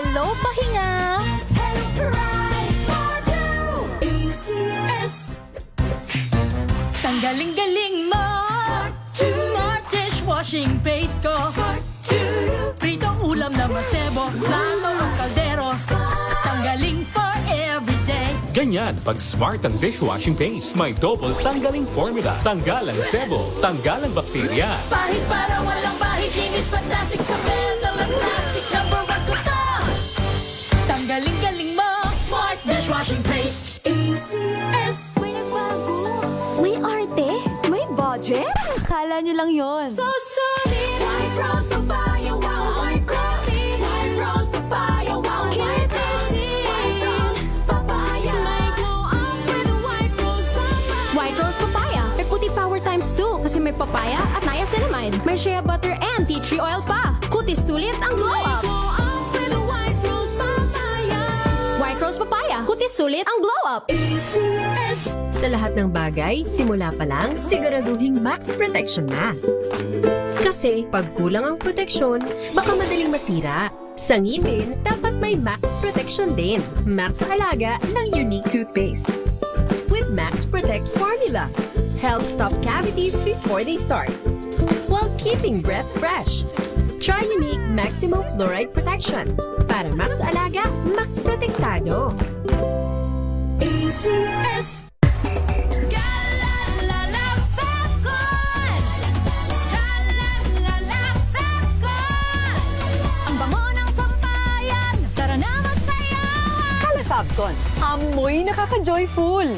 Hello, pahinga! Hello, Pride Audio! ACS. Tanggaling-galing mo! Smart dishwashing paste ko! Pritong ulam na masebo, plato o kaldero. Tanggaling for everyday. Ganyan pag smart ang dishwashing paste. May double tanggaling formula. Tanggal ang sebo, tanggal ang bakterya. Bahid para walang bahid, linis fantastic sa metal at plastic. Number 1 ko to! Tanggaling-galing mo! Smart dishwashing paste. ACS. May nagbago. May arte. May budget. Akala nyo lang yon. So solid. White rose papaya, wow, white rose. White rose papaya, wow, white rose. White rose papaya. May glow up with white rose papaya. White Rose Papaya. May puti power times 2 kasi may papaya at niacinamide. May shea butter and tea tree oil pa. Kutis sulit ang glow up. Glow up with white rose papaya. White Rose Papaya. Kutis sulit ang glow up. ACS. Sa lahat ng bagay, simula pa lang, siguraduhing max protection na. Kasi pag kulang ang proteksyon, baka madaling masira. Sa ngipin, dapat may max protection din. Max sa alaga ng Unique Toothpaste. With Max Protect Formula, help stop cavities before they start, while keeping breath fresh. Try Unique Maximum Fluoride Protection. Para max alaga, max protektado. ACS. Galalala Falcon. Galalala Falcon. Ang bango ng sampayan. Tara na magsayawan. Calafabcon, amoy nakaka-joyful!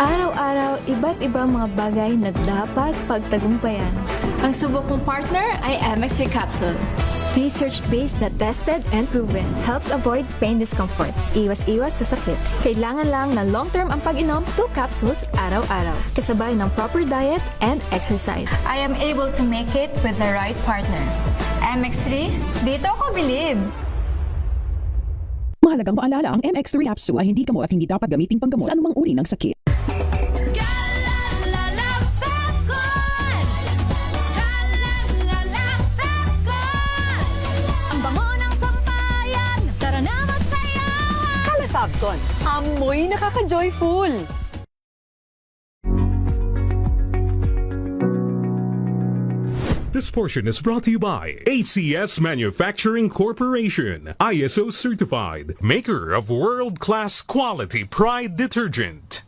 Araw-araw, iba't ibang mga bagay na dapat pagtagumpayan. Ang subok kong partner ay MX3 Capsule. Research-based na tested and proven. Helps avoid pain discomfort. Iwas-iwas sa sakit. Kailangan lang na long-term ang pag-inom 2 capsules araw-araw. Kasabay ng proper diet and exercise. I am able to make it with the right partner. MX3, dito ako bilib! Mahalagang paalala, ang MX3 capsule ay hindi gamot at hindi dapat gamitin panggamot sa anumang uri ng sakit. Galalala Falcon. Galalala Falcon. Ang bango ng sampayan. Tara na magsayawan. Calafabcon, amoy nakaka-joyful! This portion is brought to you by ACS Manufacturing Corporation, ISO certified, maker of world-class quality Pride detergent.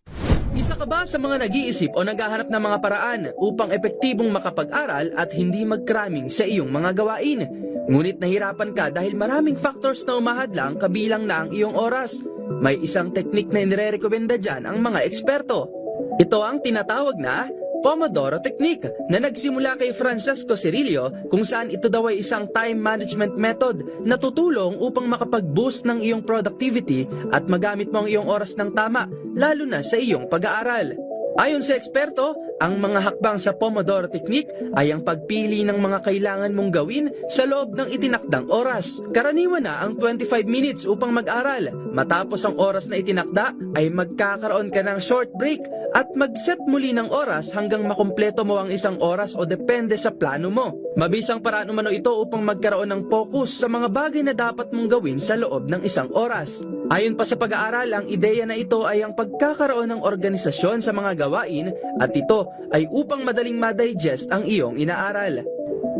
Isa ka ba sa mga nag-iisip o naghahanap ng mga paraan upang epektibong makapag-aral at hindi mag-cramming sa iyong mga gawain? Ngunit nahirapan ka dahil maraming factors na umahadlang kabilang na ang iyong oras. May isang teknik na inirekomenda dyan ang mga eksperto. Ito ang tinatawag na Pomodoro Technique na nagsimula kay Francesco Cirillo kung saan ito daw ay isang time management method na tutulong upang makapag-boost ng iyong productivity at magamit mo ang iyong oras ng tama, lalo na sa iyong pag-aaral. Ayon sa eksperto, ang mga hakbang sa Pomodoro Technique ay ang pagpili ng mga kailangan mong gawin sa loob ng itinakdang oras. Karaniwan na ang 25 minutes upang mag-aral. Matapos ang oras na itinakda, ay magkakaroon ka ng short break at mag-set muli ng oras hanggang makumpleto mo ang isang oras o depende sa plano mo. Mabisang paraan umano ito upang magkaroon ng focus sa mga bagay na dapat mong gawin sa loob ng isang oras. Ayon pa sa pag-aaral, ang ideya na ito ay ang pagkakaroon ng organisasyon sa mga gawain at ito ay upang madaling ma-digest ang iyong inaaral.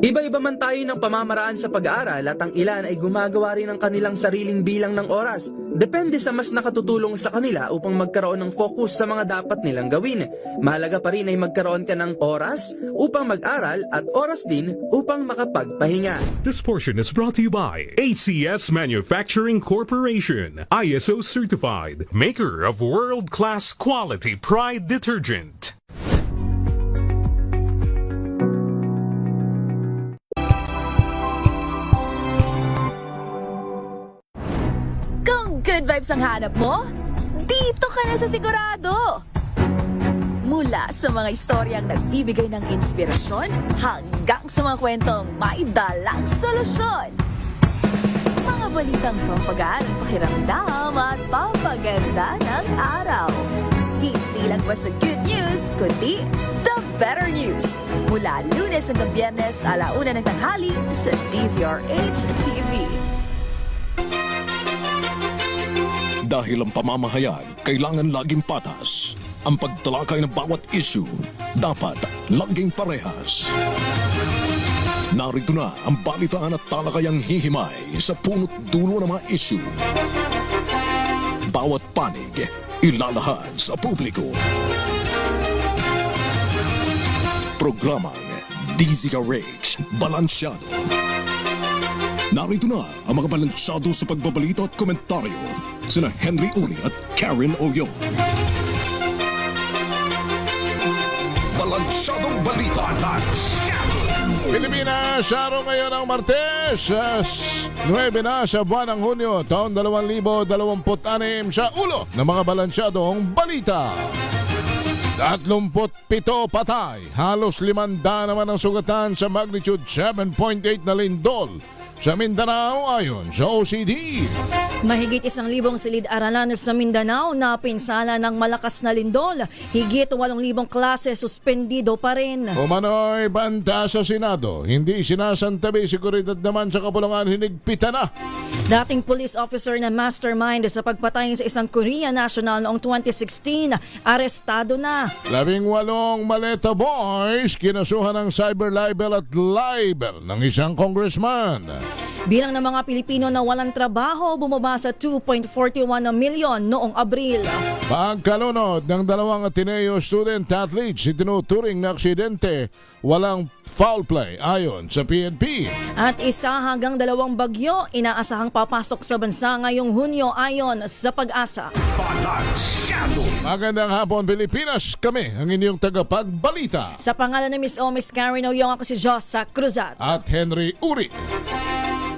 Iba-iba man tayo ng pamamaraan sa pag-aaral at ang ilan ay gumagawa rin ng kanilang sariling bilang ng oras. Depende sa mas nakatutulong sa kanila upang magkaroon ng focus sa mga dapat nilang gawin. Mahalaga pa rin ay magkaroon ka ng oras upang mag-aral at oras din upang makapagpahinga. This portion is brought to you by ACS Manufacturing Corporation, ISO certified, maker of world-class quality Pride detergent. Good vibes ang hanap mo? Dito ka na sa sigurado! Mula sa mga istoryang nagbibigay ng inspirasyon hanggang sa mga kwentong may dalang solusyon. Mga balitang pampagaan, pakiramdam at pampaganda ng araw. Hindi lang basta good news, kundi the better news. Mula Lunes hanggang Biyernes, 1:00 ng tanghali sa DZRH TV. Dahil ang pamamahayag kailangan laging patas. Ang pagtalakay ng bawat issue dapat laging parehas. Narito na ang balitaan at talakayang hihimay sa punot dulo ng mga issue. Bawat panig ilalahad sa publiko. Programang DZRH Balansyado. Narito na ang mga balansyado sa pagbabalita at komentaryo sina Henry Uri at Karen Oyong. Balansyadong balita. Pilipinas, araw ngayon ng Martes, 9 na sa buwan ng Hunyo, taon 2026 sa ulo ng mga balansyadong balita. 37 patay, halos 500 naman ang sugatan sa magnitude 7.8 na lindol sa Mindanao ayon sa OCD. Mahigit 1,000 silid-aralan sa Mindanao na pinsala ng malakas na lindol. Higit 8,000 klase suspendido pa rin. Umano'y banta sa Senado, hindi sinasantabi seguridad naman sa Kapulungan, hinigpitan na. Dating police officer na mastermind sa pagpatay sa isang Korean national noong 2016, arestado na. 18 maleta boys kinasuhan ng cyber libel at libel ng isang congressman. Bilang ng mga Pilipino na walang trabaho, bumaba sa 2.41 milyon noong Abril. Pagkalunod ng 2 Ateneo student athletes, itinuturing na aksidente, walang foul play ayon sa PNP. At 1 hanggang 2 bagyo, inaasahang papasok sa bansa ngayong Hunyo ayon sa Pag-asa. Magandang hapon Pilipinas, kami ang inyong tagapagbalita. Sa pangalan ni Miss O, Miss Karen Oyong, ako si Josa Cruzat. At Henry Uri.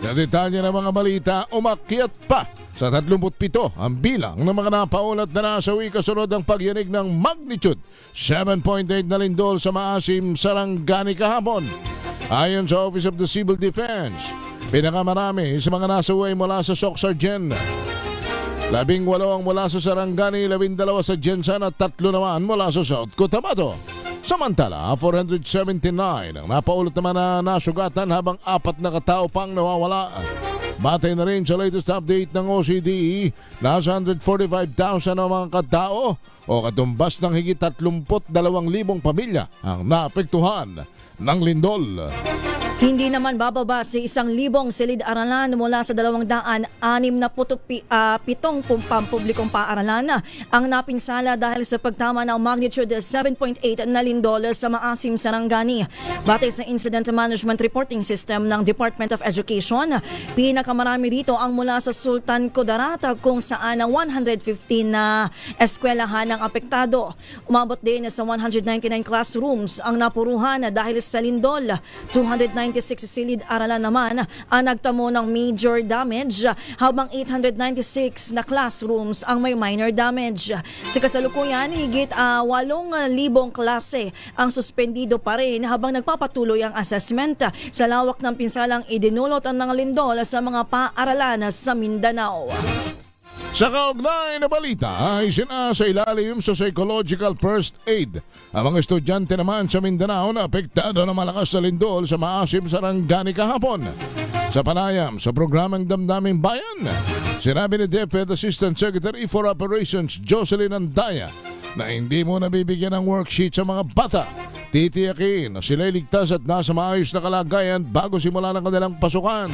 Sa detalye ng mga balita, umakyat pa sa 37 ang bilang ng mga napaulat na nasawi kasunod ng pagyanig ng magnitude 7.8 na lindol sa Maasim, Sarangani kahapon. Ayon sa Office of the Civil Defense, pinakamarami sa mga nasawi mula sa Socsargen. 18 ang mula sa Sarangani, 12 sa Jensan at 3 naman mula sa South Cotabato. Samantala, 479 ang napaulat naman na nasugatan habang 4 na katao pang nawawala. Batay na rin sa latest update ng OCDE, nasa 145,000 ang mga katao o katumbas ng higit 32,000 pamilya ang naapektuhan ng lindol. Hindi naman bababa si 1,000 silid-aralan mula sa 267 pampublikong paaralan ang napinsala dahil sa pagtama ng magnitude 7.8 na lindol sa Maasim, Sarangani. Batay sa Incident Management Reporting System ng Department of Education, pinakamarami rito ang mula sa Sultan Kudarat kung saan ang 115 na eskwelahan ang apektado. Umabot din sa 199 classrooms ang napuruhan dahil sa lindol. 296 silid-aralan naman ang nagtamo ng major damage habang 896 na classrooms ang may minor damage. Sa kasalukuyan, higit 8,000 klase ang suspendido pa rin habang nagpapatuloy ang assessment sa lawak ng pinsalang idinulot ng lindol sa mga paaralan sa Mindanao. Sa kaugnay na balita ay sinasa ilalim sa psychological first aid ang mga estudyante naman sa Mindanao na apektado ng malakas na lindol sa Maasim, Sarangani kahapon. Sa panayam sa programang Damdaming Bayan, sinabi ni DepEd Assistant Secretary for Operations Jocelyn Andaya na hindi mo nabibigyan ng worksheet sa mga bata. Titiyakin na sila'y ligtas at nasa maayos na kalagayan bago simula ng kanilang pasukan.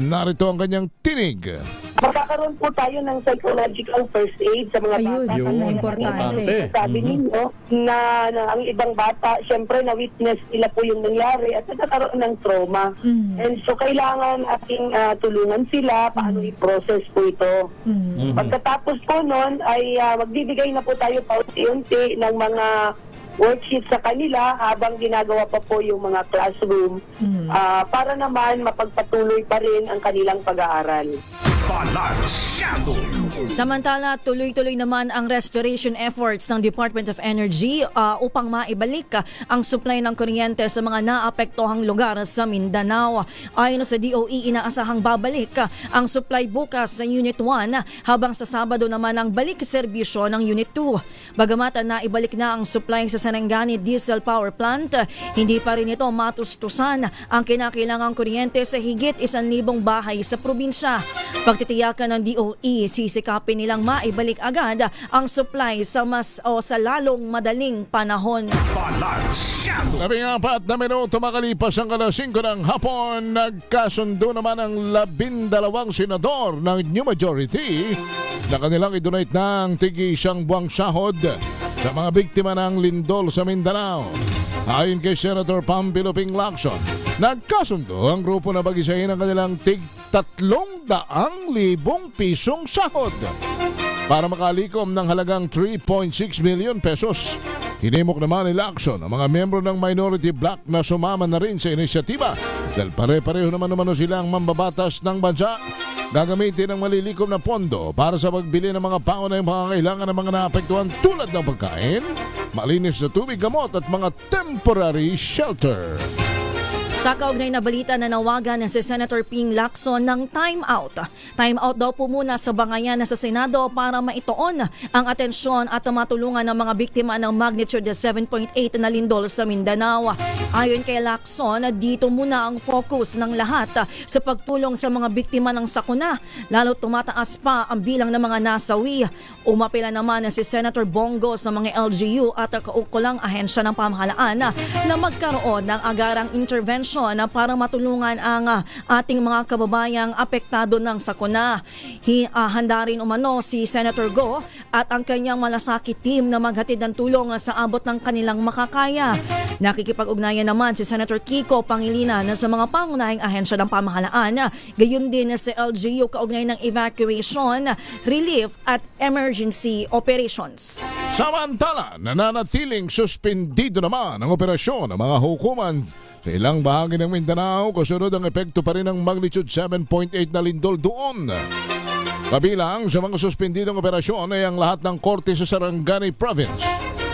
Narito ang kanyang tinig. Magkakaroon po tayo ng psychological first aid sa mga bata. Importante. Sabi ninyo na ang ibang bata, syempre na-witness nila po yung nangyari at nagkakaroon ng trauma. And so kailangan ating tulungan sila paano i-process po ito. Pagkatapos po nun ay magbibigay na po tayo paunti-unti ng mga worksheet sa kanila habang ginagawa pa po yung mga classroom para naman mapagpatuloy pa rin ang kanilang pag-aaral. Samantala, tuloy-tuloy naman ang restoration efforts ng Department of Energy upang maibalik ang supply ng kuryente sa mga naapektuhang lugar sa Mindanao. Ayon sa DOE, inaasahang babalik ang supply bukas sa Unit 1 habang sa Sabado naman ang balik serbisyo ng Unit 2. Bagamat naibalik na ang supply sa Sarangani Diesel Power Plant, hindi pa rin ito matustusan ang kinakailangang kuryente sa higit 1,000 bahay sa probinsya. Pagtitiyakan ng DOE, sisikat sisikapin nilang maibalik agad ang supply sa sa lalong madaling panahon. 14 na minuto makalipas ang alas 5 ng hapon, nagkasundo naman ang 12 senador ng new majority na kanilang idonate ng tig-isang buwang sahod sa mga biktima ng lindol sa Mindanao. Ayon kay Senator Pam Piluping Lacson, nagkasundo ang grupo na bagisahin ang kanilang tig-300,000 pisong sahod para makalikom ng halagang 3.6 million pesos. Hinimok naman ni Lacson ang mga miyembro ng minority bloc na sumama na rin sa inisyatiba dahil pare-pareho naman silang mambabatas ng bansa. Gagamitin ang malilikom na pondo para sa pagbili ng mga paunahing pangangailangan ng mga naapektuhan tulad ng pagkain, malinis na tubig, gamot at mga temporary shelter. Sa kaugnay na balita na nawagan si Senator Ping Lacson ng time out. Time out daw po muna sa bangayan sa Senado para maituon ang atensyon at matulungan ng mga biktima ng magnitude 7.8 na lindol sa Mindanao. Ayon kay Lacson, dito muna ang focus ng lahat sa pagtulong sa mga biktima ng sakuna, lalo tumataas pa ang bilang ng mga nasawi. Umapila naman si Senator Bongo sa mga LGU at kaukulang ahensya ng pamahalaan na magkaroon ng agarang intervention para matulungan ang ating mga kababayang apektado ng sakuna. Handa rin umano si Senator Go at ang kanyang malasakit team na maghatid ng tulong sa abot ng kanilang makakaya. Nakikipag-ugnayan naman si Senator Kiko Pangilinan sa mga pangunahing ahensya ng pamahalaan, gayon din sa LGU kaugnay ng evacuation, relief at emergency operations. Samantala, nananatiling suspendido naman ang operasyon ng mga hukuman sa ilang bahagi ng Mindanao kasunod ang epekto pa rin ng magnitude 7.8 na lindol doon. Kabilang sa mga suspendidong operasyon ay ang lahat ng korte sa Sarangani Province,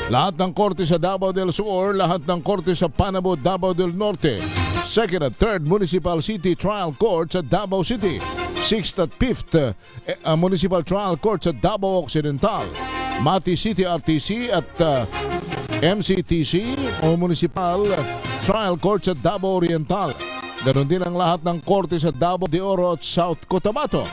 lahat ng korte sa Davao del Sur, lahat ng korte sa Panabo, Davao del Norte, 2nd at 3rd Municipal City Trial Court sa Davao City, 6th at 5th Municipal Trial Court sa Davao Occidental, Mati City RTC at MCTC o Municipal Trial Court sa Davao Oriental. Ganon din ang lahat ng korte sa Davao de Oro at South Cotabato.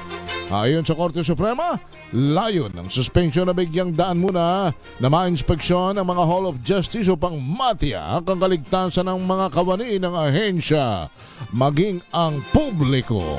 Ayon sa Korte Suprema, layon ng suspension na bigyang daan muna na ma-inspeksyon ang mga Hall of Justice upang matiyak ang kaligtasan ng mga kawani ng ahensya, maging ang publiko.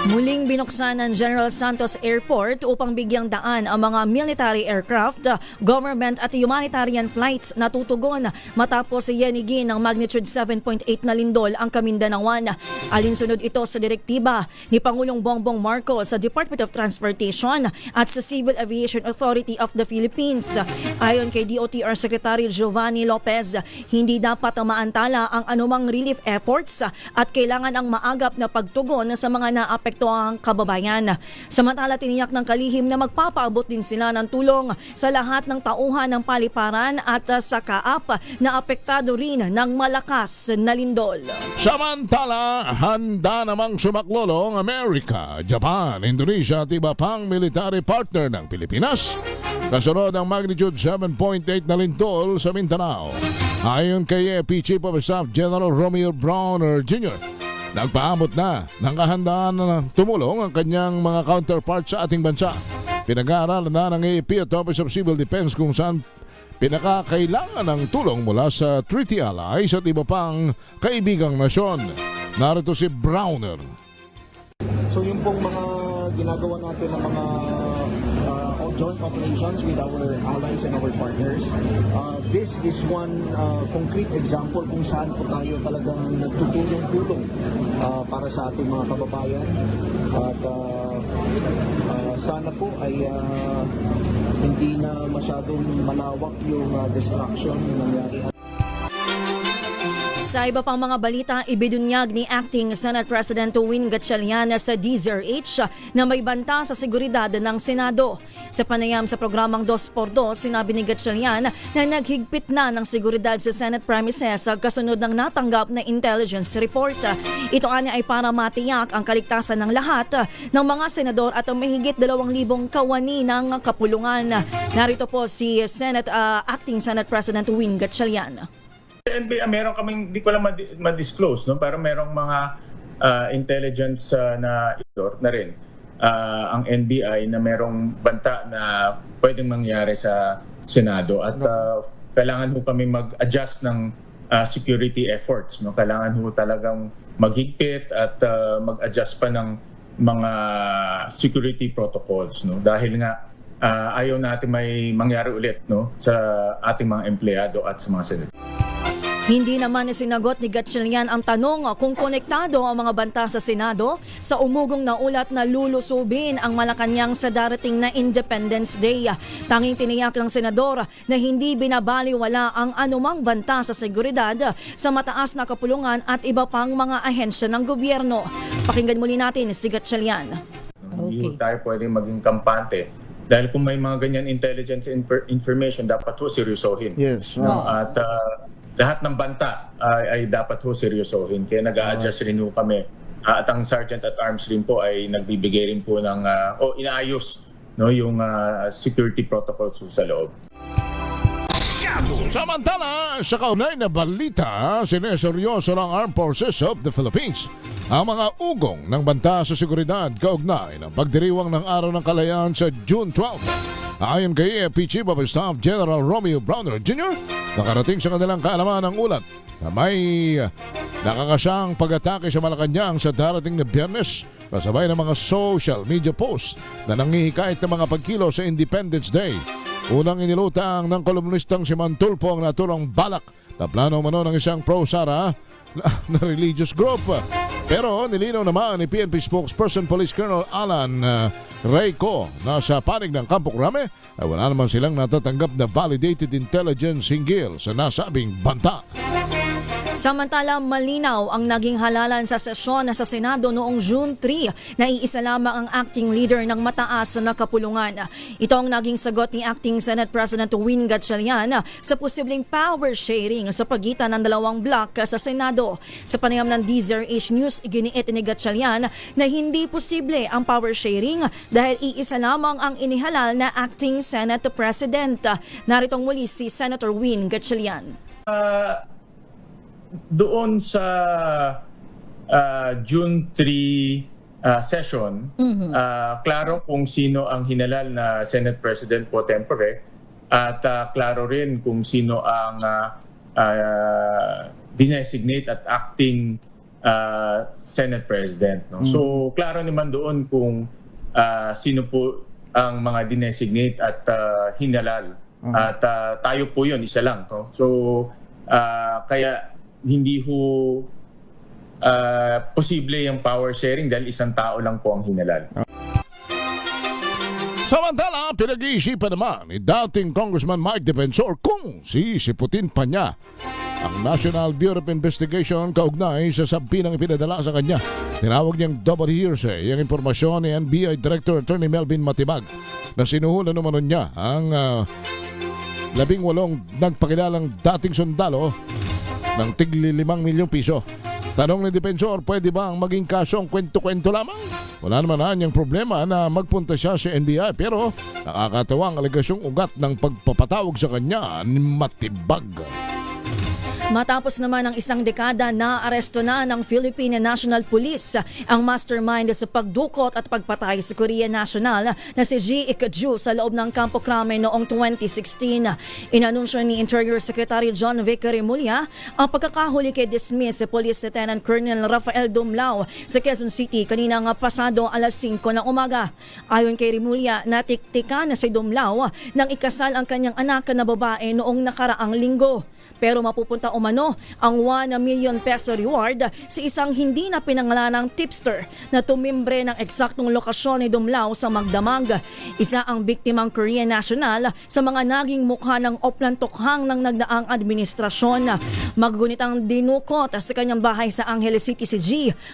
Muling binuksan ng General Santos Airport upang bigyang daan ang mga military aircraft, government at humanitarian flights na tutugon matapos yanigin ng magnitude 7.8 na lindol ang Kamindanawan. Alinsunod ito sa direktiba ni Pangulong Bongbong Marcos sa Department of Transportation at sa Civil Aviation Authority of the Philippines. Ayon kay DOTR Secretary Giovanni Lopez, hindi dapat maantala ang anumang relief efforts at kailangan ang maagap na pagtugon sa mga naapektuhan ang kababayan. Samantala, tiniyak ng kalihim na magpapaabot din sila ng tulong sa lahat ng tauhan ng paliparan at sa kaap na apektado rin ng malakas na lindol. Samantala, handa namang sumaklolo ang Amerika, Japan, Indonesia at iba pang military partner ng Pilipinas kasunod ang magnitude 7.8 na lindol sa Mindanao. Ayon kay AP Chief of Staff General Romeo Browner Jr., nagpaabot na ng kahandaan na tumulong ang kanyang mga counterparts sa ating bansa. Pinag-aaralan na ng AAP at Office of Civil Defense kung saan pinakakailangan ng tulong mula sa treaty allies at iba pang kaibigang nasyon. Narito si Browner. So yung pong mga ginagawa natin ng mga joint operations with our allies and our partners. This is one concrete example kung saan po tayo talagang nagtutulong-tulong para sa ating mga kababayan. At sana po ay hindi na masyadong malawak yung destruction na nangyari. Sa iba pang mga balita, ibinunyag ni Acting Senate President Win Gatchalian sa DZRH na may banta sa seguridad ng Senado. Sa panayam sa programang 2x2, sinabi ni Gatchalian na naghigpit na ng seguridad sa Senate premises kasunod ng natanggap na intelligence report. Ito ay para matiyak ang kaligtasan ng lahat ng mga senador at ang mahigit 2,000 kawani ng kapulungan. Narito po si Acting Senate President Win Gatchalian. Meron kaming, di ko lang ma-disclose, no? Parang merong mga intelligence na rin. ang NBI na merong banta na pwedeng mangyari sa Senado at kailangan ho kami mag-adjust ng security efforts, no? Kailangan ho talagang maghigpit at mag-adjust pa ng mga security protocols, no? Dahil nga ayaw natin may mangyari ulit, no, sa ating mga empleyado at sa mga senador. Hindi naman sinagot ni Gatchalian ang tanong kung konektado ang mga banta sa Senado sa umugong na ulat na lulusubin ang Malacanang sa darating na Independence Day. Tanging tiniyak ng senador na hindi binabaliwala ang anumang banta sa seguridad sa mataas na kapulungan at iba pang mga ahensya ng gobyerno. Pakinggan muli natin si Gatchalian. Hindi tayo pwedeng maging kampante. Dahil kung may mga ganyan intelligence information, dapat ho seryosohin. Yes. At lahat ng banta ay dapat ho seryosohin. Kaya nag-a-adjust rin ho kami. At ang Sergeant at Arms rin po ay nagbibigay rin po ng, inaayos, no, yung security protocols ho sa loob. Samantala, sa kaunay na balita, sineseryoso ng Armed Forces of the Philippines ang mga ugong ng banta sa seguridad kaugnay ng pagdiriwang ng Araw ng Kalayaan sa June 12. Ayon kay AFP Chief of Staff General Romeo Browner Jr., nakarating sa kanilang kaalaman ng ulat na may nakakasang pag-atake sa Malacanang sa darating na Biyernes kasabay ng mga social media posts na nanghihikayat ng mga pagkilo sa Independence Day. Unang inilutang ng kolumnistang si Mantulfo ang naturang balak na plano umano ng isang pro-Sara na religious group. Pero nilinaw naman ni PNP spokesperson Police Colonel Alan Reyco na sa panig ng Campo Crame ay wala naman silang natatanggap na validated intelligence hinggil sa nasabing banta. Samantala, malinaw ang naging halalan sa sesyon sa Senado noong June 3 na iisa lamang ang acting leader ng mataas na kapulungan. Ito ang naging sagot ni Acting Senate President Win Gatchalian sa posibleng power sharing sa pagitan ng dalawang block sa Senado. Sa panayam ng DZRH News, iginiit ni Gatchalian na hindi posible ang power sharing dahil iisa lamang ang inihalal na Acting Senate President. Naritong muli si Senator Win Gatchalian. Doon sa June 3 session, klaro kung sino ang hinalal na Senate President pro tempore at klaro rin kung sino ang dinesignate at acting Senate President. No? So klaro naman doon kung sino po ang mga dinesignate at hinalal. At tayo po yun, isa lang. No? So kaya hindi ho posible yung power sharing dahil isang tao lang po ang hinalal. Samantala, pinag-iisipan naman ni dating Congressman Mike Defensor kung sisiputin pa niya ang National Bureau of Investigation kaugnay sa sampinang ipinadala sa kanya. Tinawag niyang double hearsay ang impormasyon ni NBI Director Attorney Melvin Matibag na sinuhulan naman niya ang 18 nagpakilalang dating sundalo ng tigli 5 milyong piso. Tanong ni Defensor, pwede ba ang maging kasong kwento-kwento lamang? Wala naman na niyang problema na magpunta siya sa NBI pero nakakatawa ang alegasyong ugat ng pagpapatawag sa kanya ni Matibag. Matapos naman ng isang dekada na aresto na ng Philippine National Police ang mastermind sa pagdukot at pagpatay sa Korea National na si Ji Ik-ju sa loob ng Campo Crame noong 2016. Inanunsyo ni Interior Secretary John Vic Remulla ang pagkakahuli kay dismiss Police Lieutenant Colonel Rafael Dumlao sa Quezon City kanina nga pasado alas 5 ng umaga. Ayon kay Remulla, natiktikan na si Dumlao nang ikasal ang kanyang anak na babae noong nakaraang linggo. Pero mapupunta umano ang 1 million peso reward sa isang hindi na pinangalanang tipster na tumimbre ng eksaktong lokasyon ni Dumlao sa Magdamag. Isa ang biktimang Korean National sa mga naging mukha ng oplantokhang ng nagdaang administrasyon. Maggunitang dinukot sa kanyang bahay sa Angeles City si G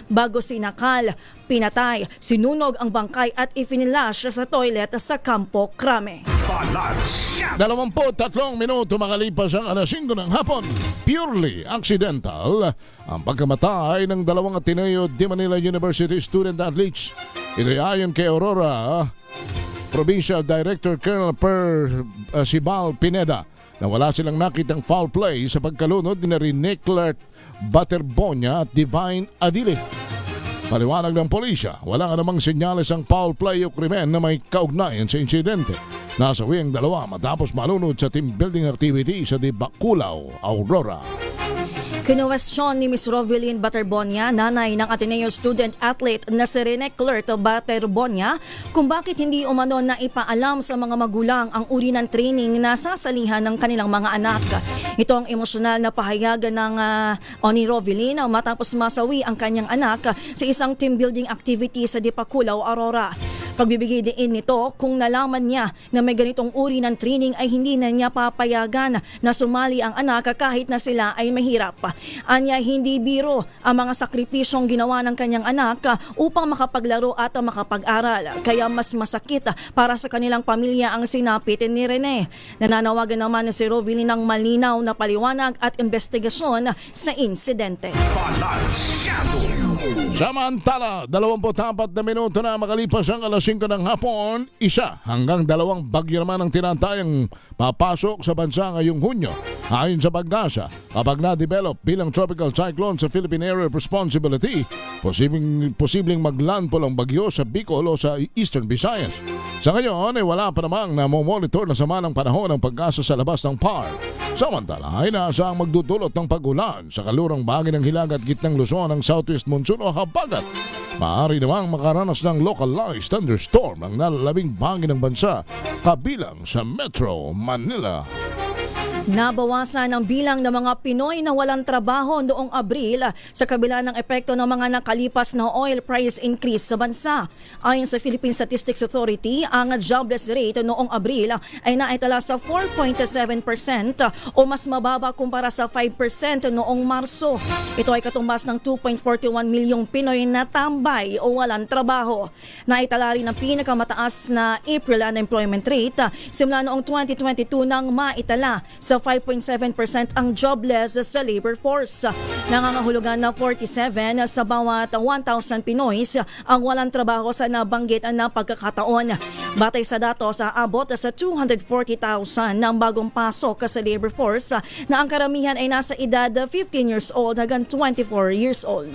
bago sinakal, pinatay, sinunog ang bangkay at ifinilash sa toilet sa Campo Crame. 23 minuto makalipas ang alas 5 ng hapon. Purely accidental ang pagkamatay ng dalawang Ateneo de Manila University student athletes. Ito ayon kay Aurora Provincial Director Colonel Sibal Pineda na wala silang nakitang foul play sa pagkalunod ni Rene Clark Butterbonia at Divine Adile. Paliwanag ng polisya, wala namang senyales ang foul play o krimen na may kaugnayan sa insidente. Nasawi ang dalawa matapos malunod sa team building activity sa Dibaculao, Aurora. Kinuwestiyon ni Ms. Rovelyn Baterbonia, nanay ng Ateneo student athlete na si Rene Clert Baterbonia, kung bakit hindi umano na ipaalam sa mga magulang ang uri ng training na sasalihan ng kanilang mga anak. Ito ang emosyonal na pahayag ng ni Rovelyn matapos masawi ang kanyang anak sa isang team building activity sa Dibaculao, Aurora. Pagbibigay din nito kung nalaman niya na may ganitong uri ng training ay hindi na niya papayagan na sumali ang anak kahit na sila ay mahirap. Anya, hindi biro ang mga sakripisyong ginawa ng kanyang anak upang makapaglaro at makapag-aral. Kaya mas masakit para sa kanilang pamilya ang sinapit ni Rene. Nananawagan naman si Rovelyn ng malinaw na paliwanag at investigasyon sa insidente. Samantala, 24 na minuto na makalipas ang alas 5 ng hapon, 1 hanggang 2 bagyo naman ang tinatayang papasok sa bansa ngayong Hunyo. Ayon sa Pag-asa, kapag na-develop bilang tropical cyclone sa Philippine Area of Responsibility, posibleng maglandfall ang bagyo sa Bicol o sa Eastern Visayas. Sa ngayon ay wala pa namang namomonitor na sama ng panahon ng Pag-asa sa labas ng PAR. Samantala ay naasahang magdudulot ng pag-ulan sa kalurang bahagi ng Hilaga at gitnang Luzon ng southwest monsoon o habagat. Maaari namang makaranas ng localized thunderstorm ang nalalabing bahagi ng bansa kabilang sa Metro Manila. Nabawasan ang bilang ng mga Pinoy na walang trabaho noong Abril sa kabila ng epekto ng mga nakalipas na oil price increase sa bansa. Ayon sa Philippine Statistics Authority, ang jobless rate noong Abril ay naitala sa 4.7% o mas mababa kumpara sa 5% noong Marso. Ito ay katumbas ng 2.41 milyong Pinoy na tambay o walang trabaho. Naitala rin ang pinakamataas na April unemployment rate simula noong 2022 nang maitala sa 5.7% ang jobless sa labor force. Nangangahulugan na 47 sa bawat 1,000 Pinoys ang walang trabaho sa nabanggit na pagkakataon. Batay sa datos, aabot sa 240,000 ng bagong pasok sa labor force na ang karamihan ay nasa edad 15 years old hanggang 24 years old.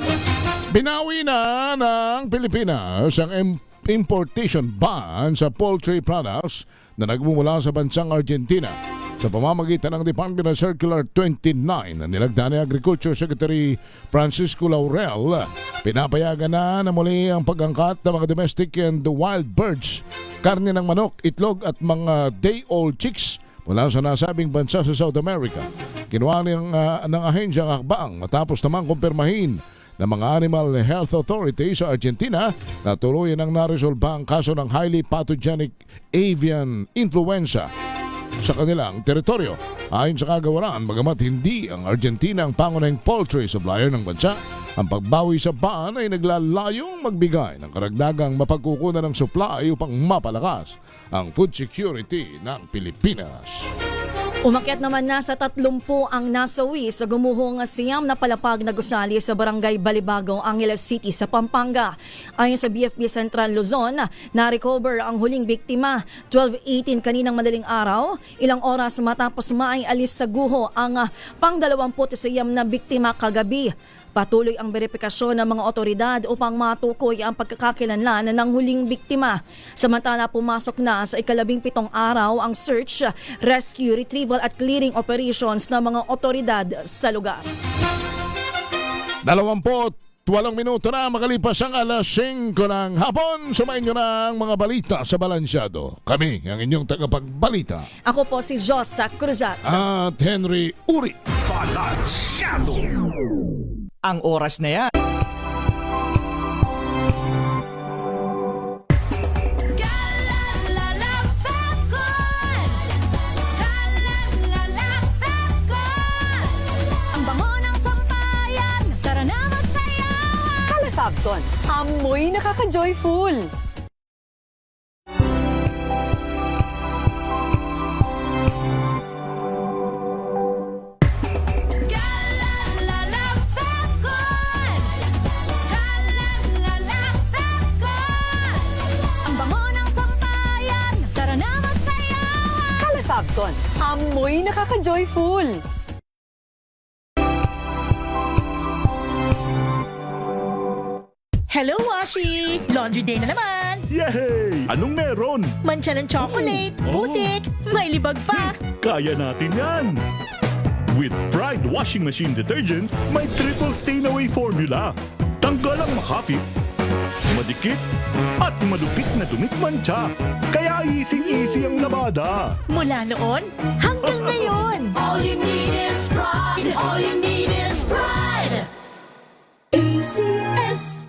Binawi na ng Pilipinas ang importation ban sa poultry products na nagmumula sa bansang Argentina. Sa pamamagitan ng Department of Circular 29 na nilagda ni Agriculture Secretary Francisco Laurel, pinapayagan na muli ang pag-angkat ng mga domestic and wild birds, karne ng manok, itlog at mga day-old chicks mula sa nasabing bansa sa South America. Kinuha ng ahensya ang hakbang matapos naman kumpirmahin ng mga Animal Health Authority sa Argentina na tuluyan ang naresolba ang kaso ng highly pathogenic avian influenza sa kanilang teritoryo. Ayon sa kagawaran, bagamat hindi ang Argentina ang pangunahing poultry supplier ng bansa, ang pagbawi sa ban ay naglalayong magbigay ng karagdagang mapagkukunan ng supply upang mapalakas ang food security ng Pilipinas. Umakyat naman na sa 30 ang nasawi sa gumuhong siyam na palapag na gusali sa barangay Balibagaw, Angeles City sa Pampanga. Ayon sa BFP Central Luzon, na-recover ang huling biktima 12:18 kaninang madaling araw, ilang oras matapos maialis sa guho ang pang-29 na biktima kagabi. Patuloy ang verifikasyon ng mga otoridad upang matukoy ang pagkakakilanlan ng huling biktima. Samantala, pumasok na sa ika-17 araw ang search, rescue, retrieval at clearing operations ng mga otoridad sa lugar. 28 minuto na makalipas ang alas 5 ng hapon. Sumayin nyo na ang mga balita sa Balansyado. Kami ang inyong tagapagbalita. Ako po si Josa Cruzat. At Henry Uri. Balansyado. Ang oras na yan. Ang bango ng sampayan, tara na magsayawan. Kalafabton, amoy nakaka-joyful. Kalafabton, amoy nakaka-joyful. Hello, Washi! Laundry day na naman! Yay! Anong meron? Mancha ng chocolate, putik, may libag pa. Kaya natin yan! With Pride Washing Machine Detergent, may triple stain-away formula. Tanggal ang makapit, madikit, at malupit na dumit mancha. Kaya easy-easy ang labada. Mula noon hanggang ngayon. All you need is pride. All you need is pride. ACS.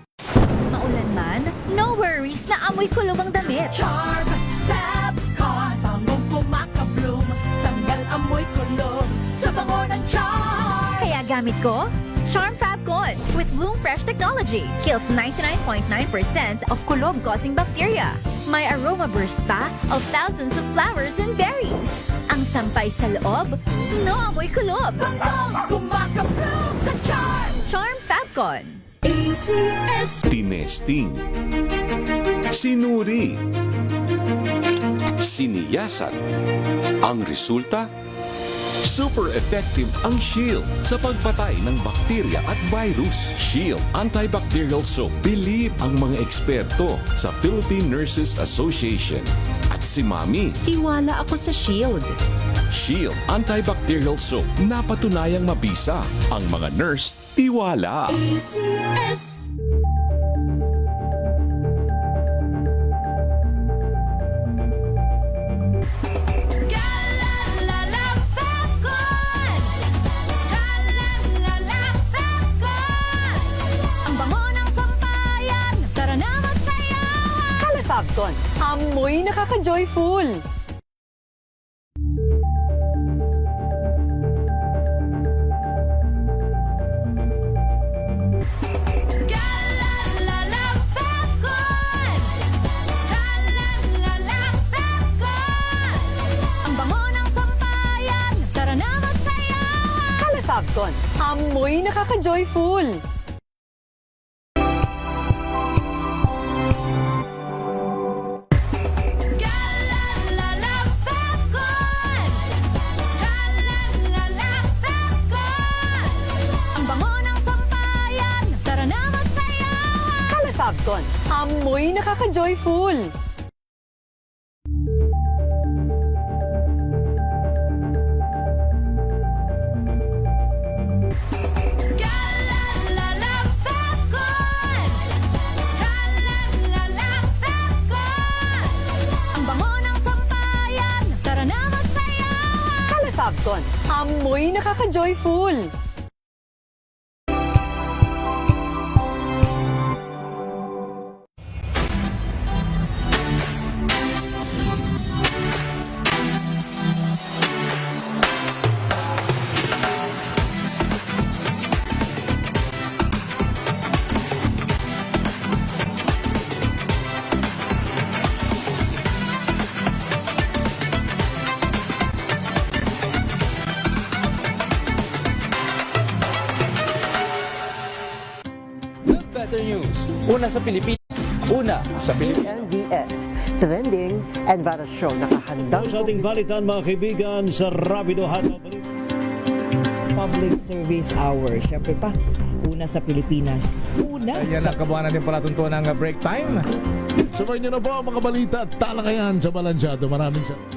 Maulan man, no worries na amoy kulog ang damit. Charm Fab Con. Bangong kumakabloom. Tanggal amoy kulog sa bango ng charm. Kaya gamit ko, Charm Fab Con with Bloom Fresh technology. Kills 99.9% of kulob-causing bacteria. May aroma burst pa of thousands of flowers and berries. Ang sampay sa loob, no amoy kulob. Bangong kumakabloom sa charm. Charm Fab Con. ACS. Tinesting, sinuri, siniyasan. Ang resulta? Super effective ang Shield sa pagpatay ng bakterya at virus. Shield Antibacterial Soap. Believe ang mga eksperto sa Philippine Nurses Association. At si Mami. Tiwala ako sa Shield. Shield Antibacterial Soap. Napatunayang mabisa. Ang mga nurse, tiwala. ACS. Fabcon, amoy nakaka-joyful. Fabcon, amoy nakaka-joyful. Fabcon, amoy nakaka-joyful. Fabcon, amoy nakaka-joyful. Better news. Una sa Pilipinas. Una sa Pilipinas. NBS, Trending and Bara Show. Nakahandang sa ating balitan mga kaibigan sa Rapido Hanaw. Public Service Hour. Siyempre pa, una sa Pilipinas. Una Ayan sa... ang kabuhanan din pala tuntunan ng break time. Sabay niyo na po ang mga balita at talakayan sa Balansyado. Maraming salamat.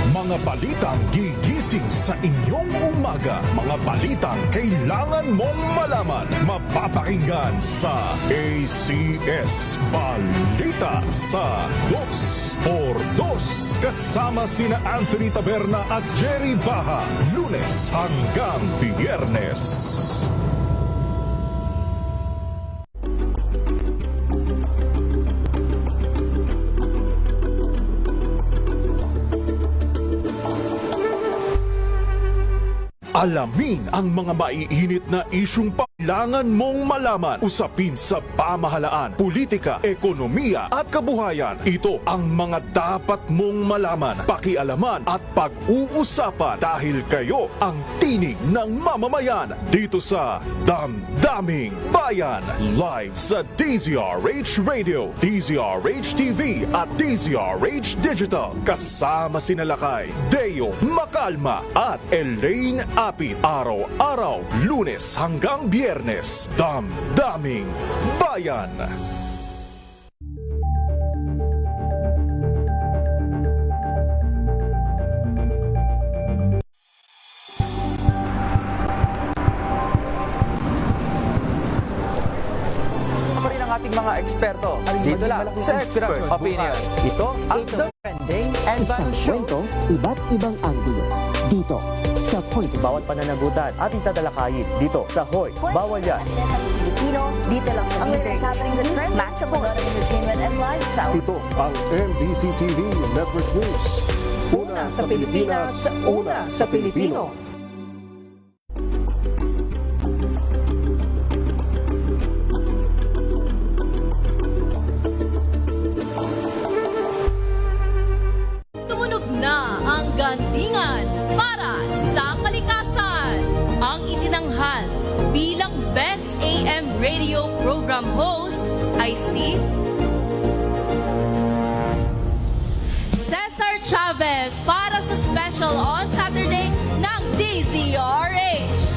Mga balitang gigising sa inyong umaga. Mga balitang kailangan mong malaman. Mapapakinggan sa ACS Balita sa 2x2. Kasama sina Anthony Taberna at Jerry Baha. Lunes hanggang Biyernes. Alamin ang mga maiinit na isyung kailangan mong malaman. Usapin sa pamahalaan, politika, ekonomiya at kabuhayan. Ito ang mga dapat mong malaman, pakialaman at pag-uusapan dahil kayo ang tinig ng mamamayan dito sa Damdaming Bayan. Live sa DZRH Radio, DZRH TV at DZRH Digital. Kasama sina Lakay, Deo, Makalma at Elaine Apit. Araw-araw, Lunes hanggang Biyernes. Biyernes, Damdaming Bayan. Pa rin ang ating mga eksperto. Dito lang sa Expert Opinion. Ito ang Trending and Isang kwento, iba't ibang anggulo. Dito sa Point. Bawat pananagutan ating tatalakayin dito sa Hoy, Bawal Yan. Pilipino, dito lang sa music, matchable entertainment and lifestyle. Ito ang MBC TV Network News. Una sa Pilipinas, una sa Pilipino. Tumunog na ang gandingan para sa kalikasan. Ang itinanghal bilang Best AM Radio Program Host ay si Cesar Chavez para sa special on Saturday ng DZRH.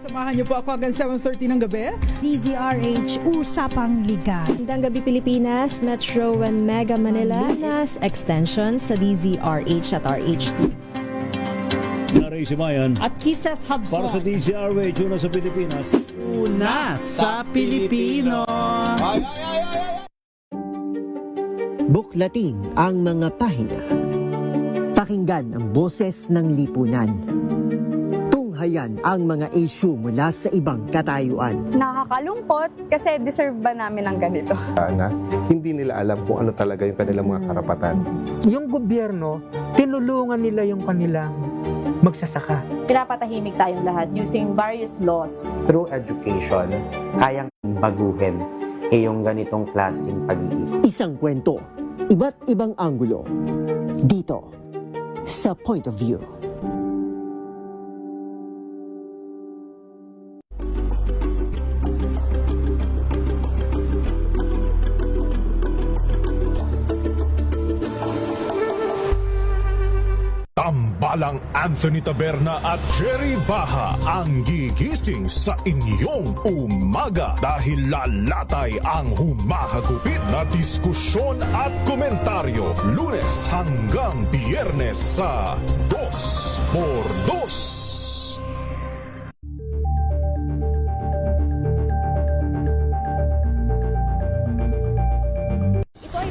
Samahan niyo po ako hanggang 7:30 ng gabi. DZRH Usapang Liga. Magandang gabi Pilipinas, Metro and Mega Manila, nas extension sa DZRH at RHT. Naray si Bayan. At Kisses Habswan. Para sa DZRH, una sa Pilipinas. Una sa Pilipino. Buklatin ang mga pahina. Pakinggan ang boses ng lipunan. Tunghayan ang mga issue mula sa ibang katayuan. Nakakalungkot kasi deserve ba namin ng ganito? Na hindi nila alam kung ano talaga yung kanilang mga karapatan. Yung gobyerno, tinulungan nila yung kanilang magsasaka. Pinapatahimik tayong lahat using various laws. Through education, kayang baguhin yung ganitong klaseng pag-iisip. Isang kwento, iba't ibang anggulo. Dito, sa Point of View. Tambalang Anthony Taberna at Jerry Baha ang gigising sa inyong umaga dahil lalatay ang humahagupit na diskusyon at komentaryo Lunes hanggang Biyernes sa 2x2.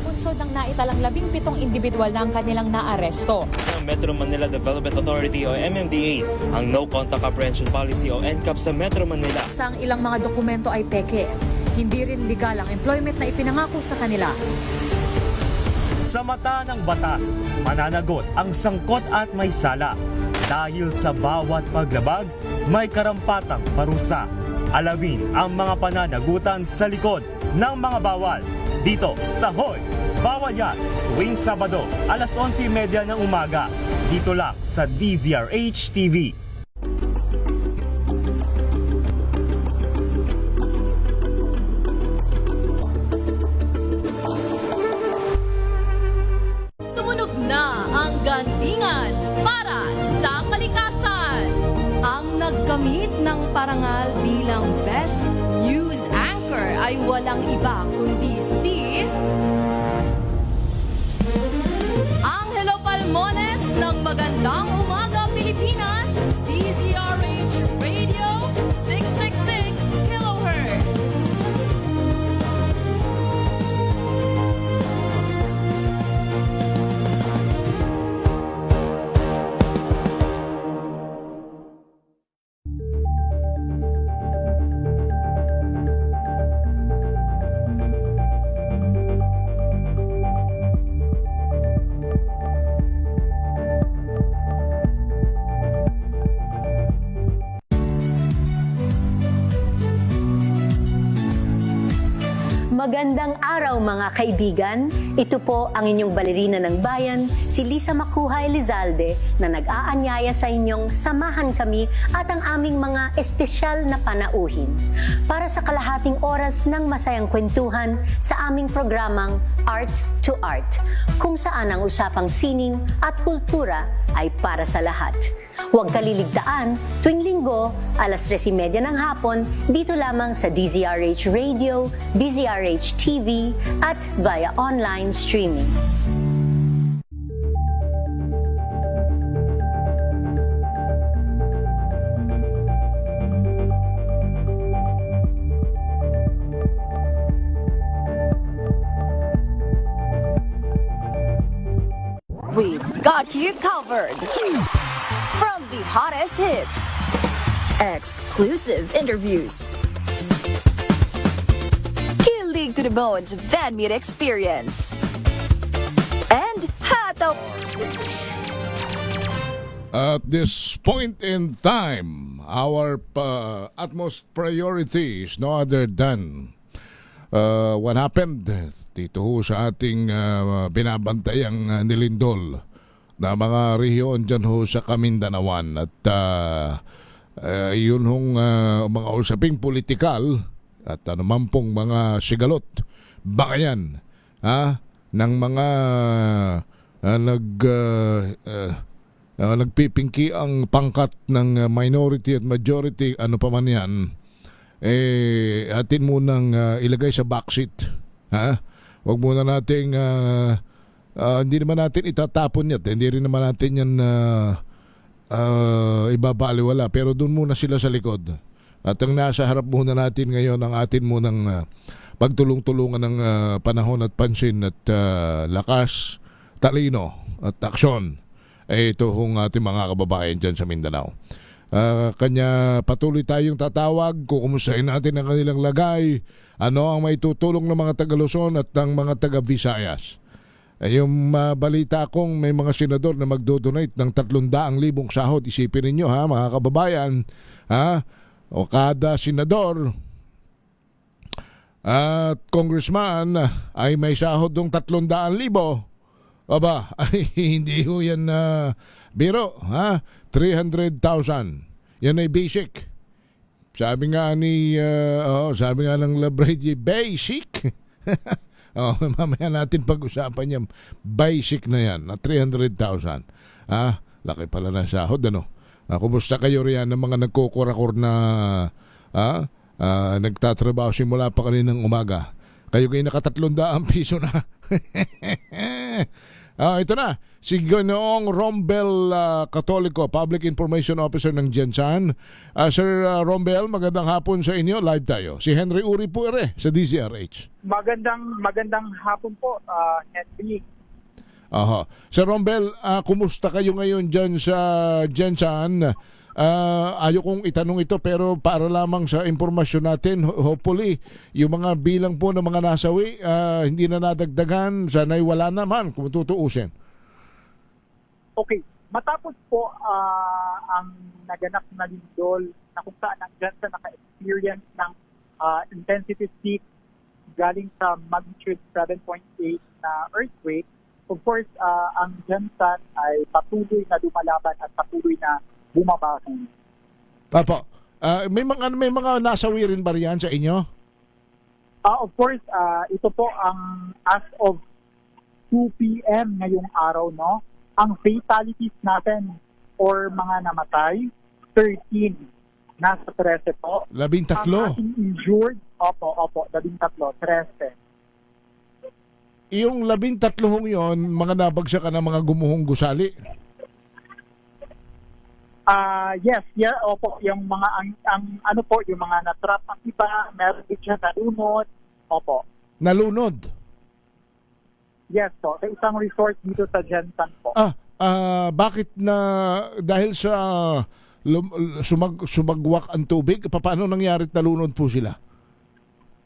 Bunsod ng naitalang 17 individual na ang kanilang naaresto. Metro Manila Development Authority o MMDA ang No Contact Apprehension Policy o NCAP sa Metro Manila. Sa ang ilang mga dokumento ay peke. Hindi rin legal ang employment na ipinangako sa kanila. Sa mata ng batas, mananagot ang sangkot at may sala. Dahil sa bawat paglabag, may karampatang parusa. Alamin ang mga pananagutan sa likod ng mga bawal. Dito sa Hoy, Bawal Yan, tuwing Sabado, alas 11:30 ng umaga. Dito lang sa DZRH TV. Tumunog na ang gandingan para sa kalikasan. Ang nagkamit ng parangal bilang Best News Anchor ay walang iba kundi si Angelo Palmones ng Magandang Umaga Pilipinas, DZRH Radio 666 kHz. Magandang araw mga kaibigan. Ito po ang inyong balerina ng bayan, si Lisa Makuhay Lizalde, na nag-aanyaya sa inyong samahan kami at ang aming mga espesyal na panauhin para sa kalahating oras ng masayang kwentuhan sa aming programang Art to Art, kung saan ang usapang sining at kultura ay para sa lahat. Huwag kaliligtaan, tuwing linggo, alas 3:30 ng hapon, dito lamang sa DZRH Radio, DZRH TV, at via online streaming. We've got you covered. From the hottest hits, exclusive interviews, kilig to the bones fan meet experience, and hataw. At this point in time, our utmost priority is no other than what happened dito ho sa ating binabantayang nilindol na mga rehiyon dyan ho sa Kamindanawan. At yun hong mga usaping politikal at anuman pong mga sigalot, bakayan ng mga nagpipingki ang pangkat ng minority at majority, ano pa man yan, atin munang ilagay sa backseat. Huwag muna nating hindi naman natin itatapon yan, hindi rin naman natin yan ibabaliwala, pero doon muna sila sa likod. At ang nasa harap muna natin ngayon ang atin munang pagtulong-tulungan ng panahon at pansin at lakas, talino at aksyon. Ito hong ating mga kababayan dyan sa Mindanao. Kanya patuloy tayong tatawag, kukumustahin natin ang kanilang lagay, ano ang may tutulong ng mga taga-Luzon at ng mga taga-Visayas. Yung balita kong may mga senador na magdodonate ng 300,000 sahod. Isipin ninyo mga kababayan, o kada senador at congressman ay may sahod ng 300,000. Aba, ay hindi ho yan biro, 300,000. Yan ay basic. Sabi nga ng Labrady, basic. Mamaya natin pag-usapan yan. Basic na yan, na 300,000. Laki pala ng sahod, ano? Kumusta kayo riyan ng mga nagkukurakor na nagtatrabaho simula pa kaninang umaga? Kayo kayo naka-300 piso na. Ito na, si Ginoong Rombel Catolico, Public Information Officer ng Gensan. Sir Rombel, magandang hapon sa inyo. Live tayo. Si Henry Uri po sa DZRH. Magandang hapon po, Henry. Sir Rombel, kumusta kayo ngayon dyan sa Gensan? Ayaw kong itanong ito pero para lamang sa impormasyon natin, hopefully yung mga bilang po ng mga nasawi hindi na nadagdagan, sana'y wala naman kung tutuusin. Okay, matapos po ang naganap na lindol na kung saan ang Gensan naka-experience ng intensity peak galing sa magnitude 7.8 na earthquake, of course ang Gensan ay patuloy na lumalaban at patuloy na bumabangon. Apo, may mga nasawi rin ba riyan sa inyo? Of course, ito po ang as of 2 p.m. ngayong araw, no? Ang fatalities natin or mga namatay, 13. Nasa 13 po. 13? Ang ating injured, opo, 13, 13. Yung 13 yon, mga nabagsakan ng mga gumuhong gusali? Yes, opo, yung mga yung mga na-trap ang iba, meron din siya nalunod. Opo. Nalunod? Yes po, sa isang resort dito sa Gensan po. Bakit na dahil sa sumagwak ang tubig, paano nangyari at nalunod po sila?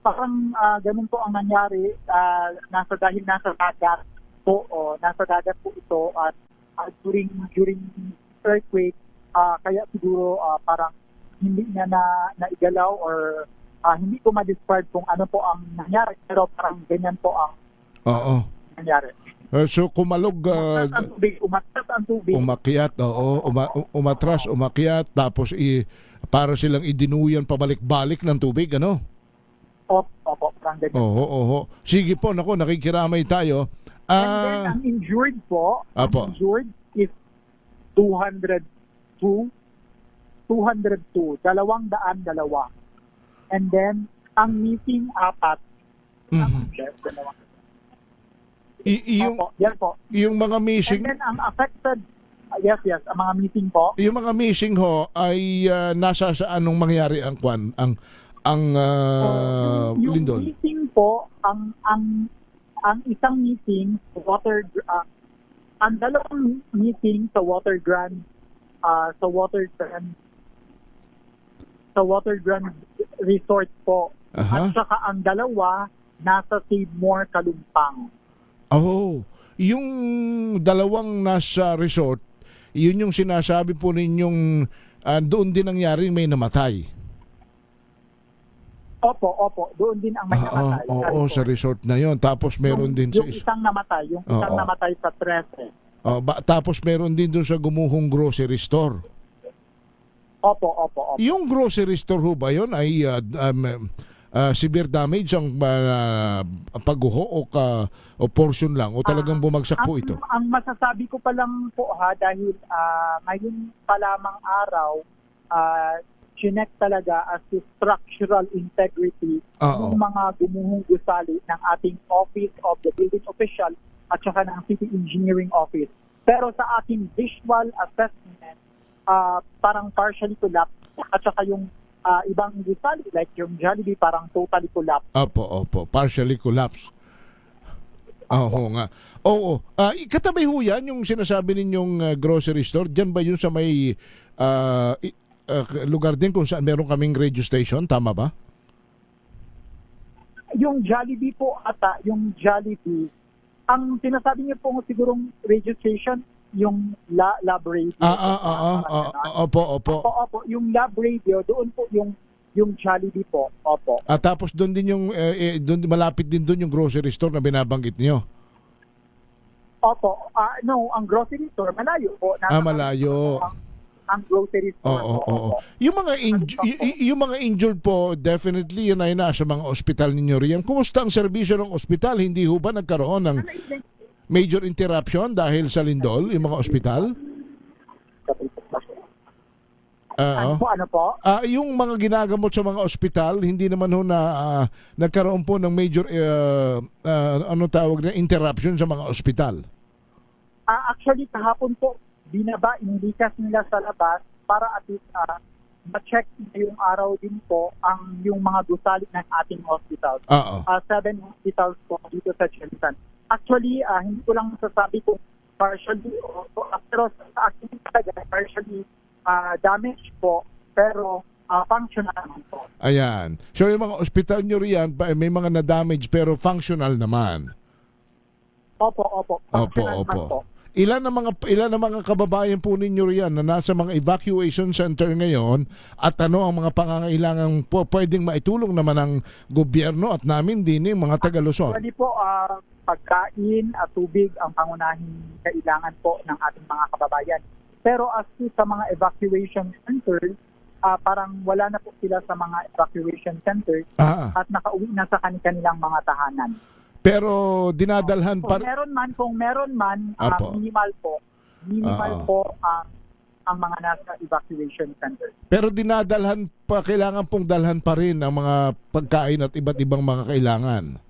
Parang ganun po ang nangyari, dahil nasa dagat po ito at during earthquake, kaya siguro parang hindi niya na igalaw or hindi ko ma-describe kung ano po ang nangyari, pero parang ganyan po ang Oo. nangyari. So kumalog, Umatras ang tubig. umakyat, umatras, umakyat, tapos para silang idinuyan pabalik-balik ng tubig, ano? Opo, parang ganyan. Oo. Sige po, nako, nakikiramay tayo. And then, ang injured po, Apo. ang injured is 202, 202, 202. And then, ang missing 4. Yan po. Yung mga missing, And then, ang affected, yes, ang mga missing po, yung mga missing ho ay nasa sa anong mangyari ang yung lindol? missing po, ang isang missing, ang dalawang missing sa Water Grand Resort po. Aha. At saka ang dalawa nasa Save More Kalumpang. Oh, yung dalawang nasa resort, yun yung sinasabi po ninyong doon din nangyari may namatay. Opo, doon din ang may namatay. Oo, sa resort na yon. Tapos meron din yung isang namatay, namatay sa 13. Tapos meron din doon sa Gumuhong Grocery Store. Opo. Yung grocery store ho ba yun ay severe damage ang pagguho o portion lang o talagang bumagsak po ito? Ang masasabi ko pa lang po dahil ngayon pa lamang araw, chinek talaga as to structural integrity ng mga gumuhong gusali ng ating Office of the Building Official at saka ng City Engineering Office. Pero sa ating visual assessment, parang partially collapsed at saka yung ibang gusali like yung Jollibee parang totally collapsed. Opo, partially collapsed. Oo nga. Oo. Katabi ho yan yung sinasabi ninyong grocery store. Diyan ba yun sa may lugar din kung saan meron kaming radio station? Tama ba? Yung Jollibee po ata, yung Jollibee, ang sinasabi niyo po sigurong radio station, yung lab radio. Opo. Yung lab radio, doon po yung Jollibee po. Opo. Tapos doon din yung doon malapit din doon yung grocery store na binabanggit niyo. Opo. No, ang grocery store malayo po. Malayo. Ang grocery store. Oo. Yung mga injured po, definitely yun ay nasa mga ospital ninyo riyan. Kumusta ang serbisyo ng ospital? Hindi ho ba nagkaroon ng major interruption dahil sa lindol, yung mga ospital? Ano po? Yung mga ginagamot sa mga ospital, hindi naman ho na nagkaroon po ng major interruption sa mga ospital. Actually, kahapon po, inikas nila sa labas para at least ma-check ngayong araw din po yung mga gusali ng ating hospital. 7 hospitals po dito sa Jensen. Actually, hindi ko lang masasabi kung partially pero sa akin talaga partially damage po pero functional naman po. Ayan. So yung mga ospital nyo riyan, may mga na-damage pero functional naman. Opo. Functional naman po. Ilan na mga kababayan po ninyo riyan na nasa mga evacuation center ngayon at ano ang mga pangangailangan po pwedeng maitulong naman ng gobyerno at namin din yung mga taga-Luzon? Actually po, pagkain at tubig ang pangunahing kailangan po ng ating mga kababayan. Pero as to sa mga evacuation centers, parang wala na po sila sa mga evacuation centers at nakauwi na sa kanilang mga tahanan. Pero dinadalhan kung meron man minimal po ang mga nasa evacuation centers. Pero dinadalhan pa, kailangan pong dalhan pa rin ang mga pagkain at iba't ibang mga kailangan.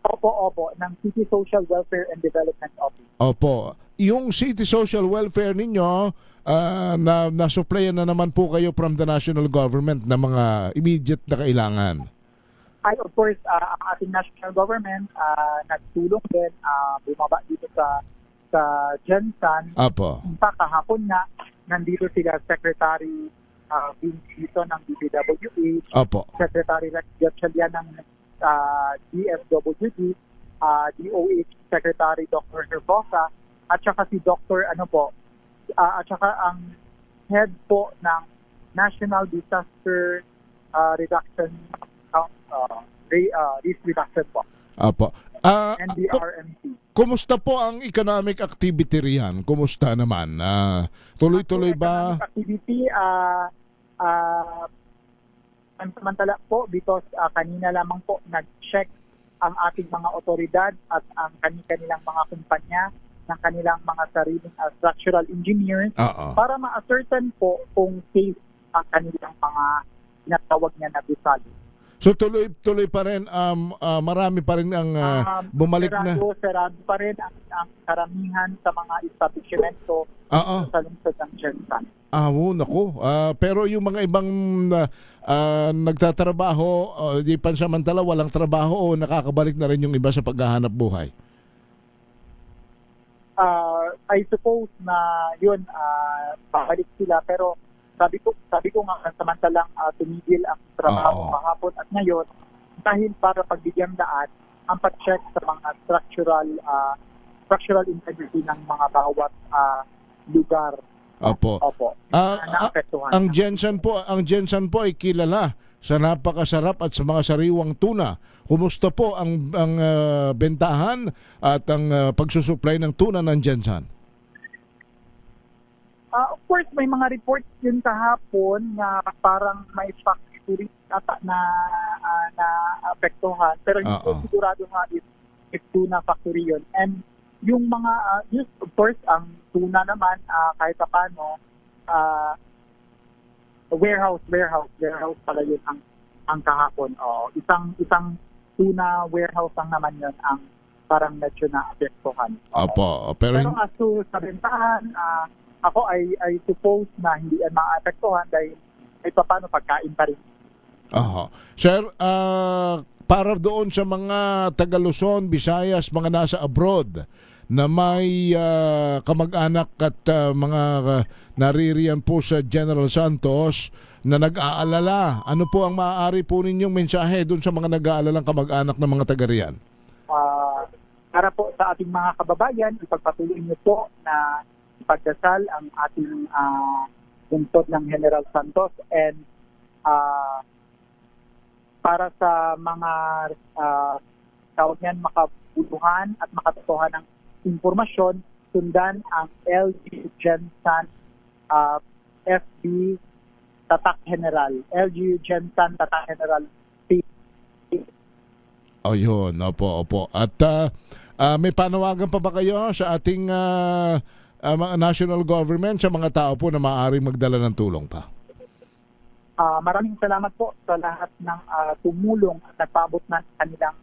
Opo, ng City Social Welfare and Development Office. Opo. Yung City Social Welfare ninyo, na-supplyan na naman po kayo from the national government na mga immediate na kailangan. Of course, ang ating national government nagtulong din, bumaba dito sa Jensen. Apo. In fact, kahapon na, nandito sila Secretary dito ng DPWH, Apo. Secretary Rex Gatchalian ng DSWD, DOH Secretary Dr. Herbosa, at saka si Dr. at saka ang head po ng National Disaster Reduction risk reduction po. Apo. NDRMC. Kumusta po ang economic activity riyan? Kumusta naman? Tuloy-tuloy ba? Economic activity, samantala po because kanina lamang po nag-check ang ating mga otoridad at ang kanilang mga kumpanya ng kanilang mga sariling structural engineers para ma-ascertain po kung safe ang kanilang mga natawag niya na gusali. So tuloy pa rin, marami pa rin ang bumalik na. Sarado pa rin ang karamihan sa mga establishmento sa lungsod ng Jensan. Naku. Pero yung mga ibang nagtatrabaho, di pansamantala walang trabaho o nakakabalik na rin yung iba sa paghahanap buhay? I suppose na yun, babalik sila pero sabi ko nga samantalang tumigil ang trabaho kahapon at ngayon dahil para pagbigyan daan ang pag-check sa mga structural integrity ng mga bawat lugar. Opo. Ang Jensen po ay kilala sa napakasarap at sa mga sariwang tuna. Kumusta po ang bentahan at ang pagsusupply ng tuna ng Jensen? Of course, may mga reports yun kahapon na parang may factory ata na apektuhan. Pero hindi ko sigurado nga if tuna factory yun. And yung mga, of course, ang tuna naman, kahit pa paano, warehouse pala yun ang kahapon. Isang tuna warehouse lang naman yun ang parang medyo na-apektuhan. Pero as to sa bentahan, ako I suppose na hindi yan ma-apektuhan dahil ay paano pagkain pa rin. Sir, para doon sa mga taga Luzon, Visayas, mga nasa abroad na may kamag-anak at mga naririyan po sa General Santos na nag-aalala, ano po ang maaari po ninyong mensahe doon sa mga nag-aalalang kamag-anak ng mga taga riyan? Para po sa ating mga kababayan, ipagpatuloy niyo po na ipagdasal ang ating lungsod ng General Santos and para sa mga tawag niyan makabuluhan at makatotohan ng impormasyon, sundan ang LGU Jensan FB Tatak General. LGU Jensan Tatak General. Yun, opo. At may panawagan pa ba kayo sa ating mga national government sa mga tao po na maaaring magdala ng tulong pa? Maraming salamat po sa lahat ng tumulong at nagpaabot ng kanilang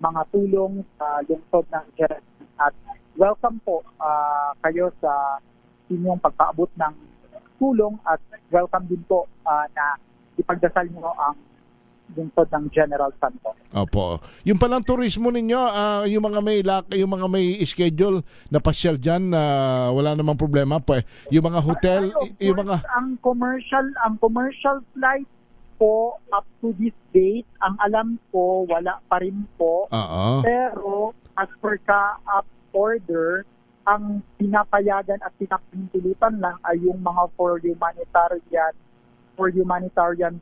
mga tulong sa lungsod ng Jensan. At welcome po kayo sa inyong pagpaabot ng tulong at welcome din po na ipagdasal niyo ang lungsod ng General Santos. Opo. Yung palang turismo ninyo, yung mga may schedule na pasyal diyan, wala namang problema po. Yung mga hotel, yung mga ang commercial flight po up to this date, ang alam ko wala pa rin po. Pero as per ka-up order, ang pinapayagan at pinapintulutan lang ay yung mga for humanitarian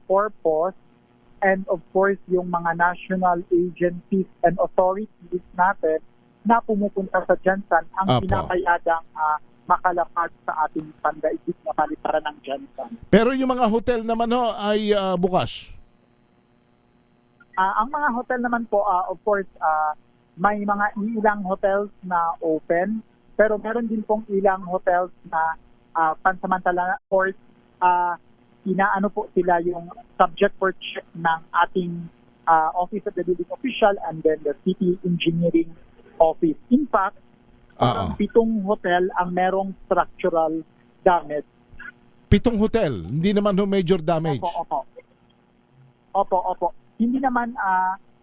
purpose. And of course, yung mga national agencies and authorities natin na pumupunta sa Jensan ang pinapayagang makalapag sa ating pandaigdig na palitaran ng Jensan. Pero yung mga hotel naman ay bukas? Ang mga hotel naman po, of course, may mga ilang hotels na open, pero meron din pong ilang hotels na pansamantala, of course, inaano po sila yung subject for check ng ating Office of the Building Official and then the City Engineering Office. In fact, 7 hotel ang merong structural damage. 7 hotel? Hindi naman major damage? Opo. Hindi naman,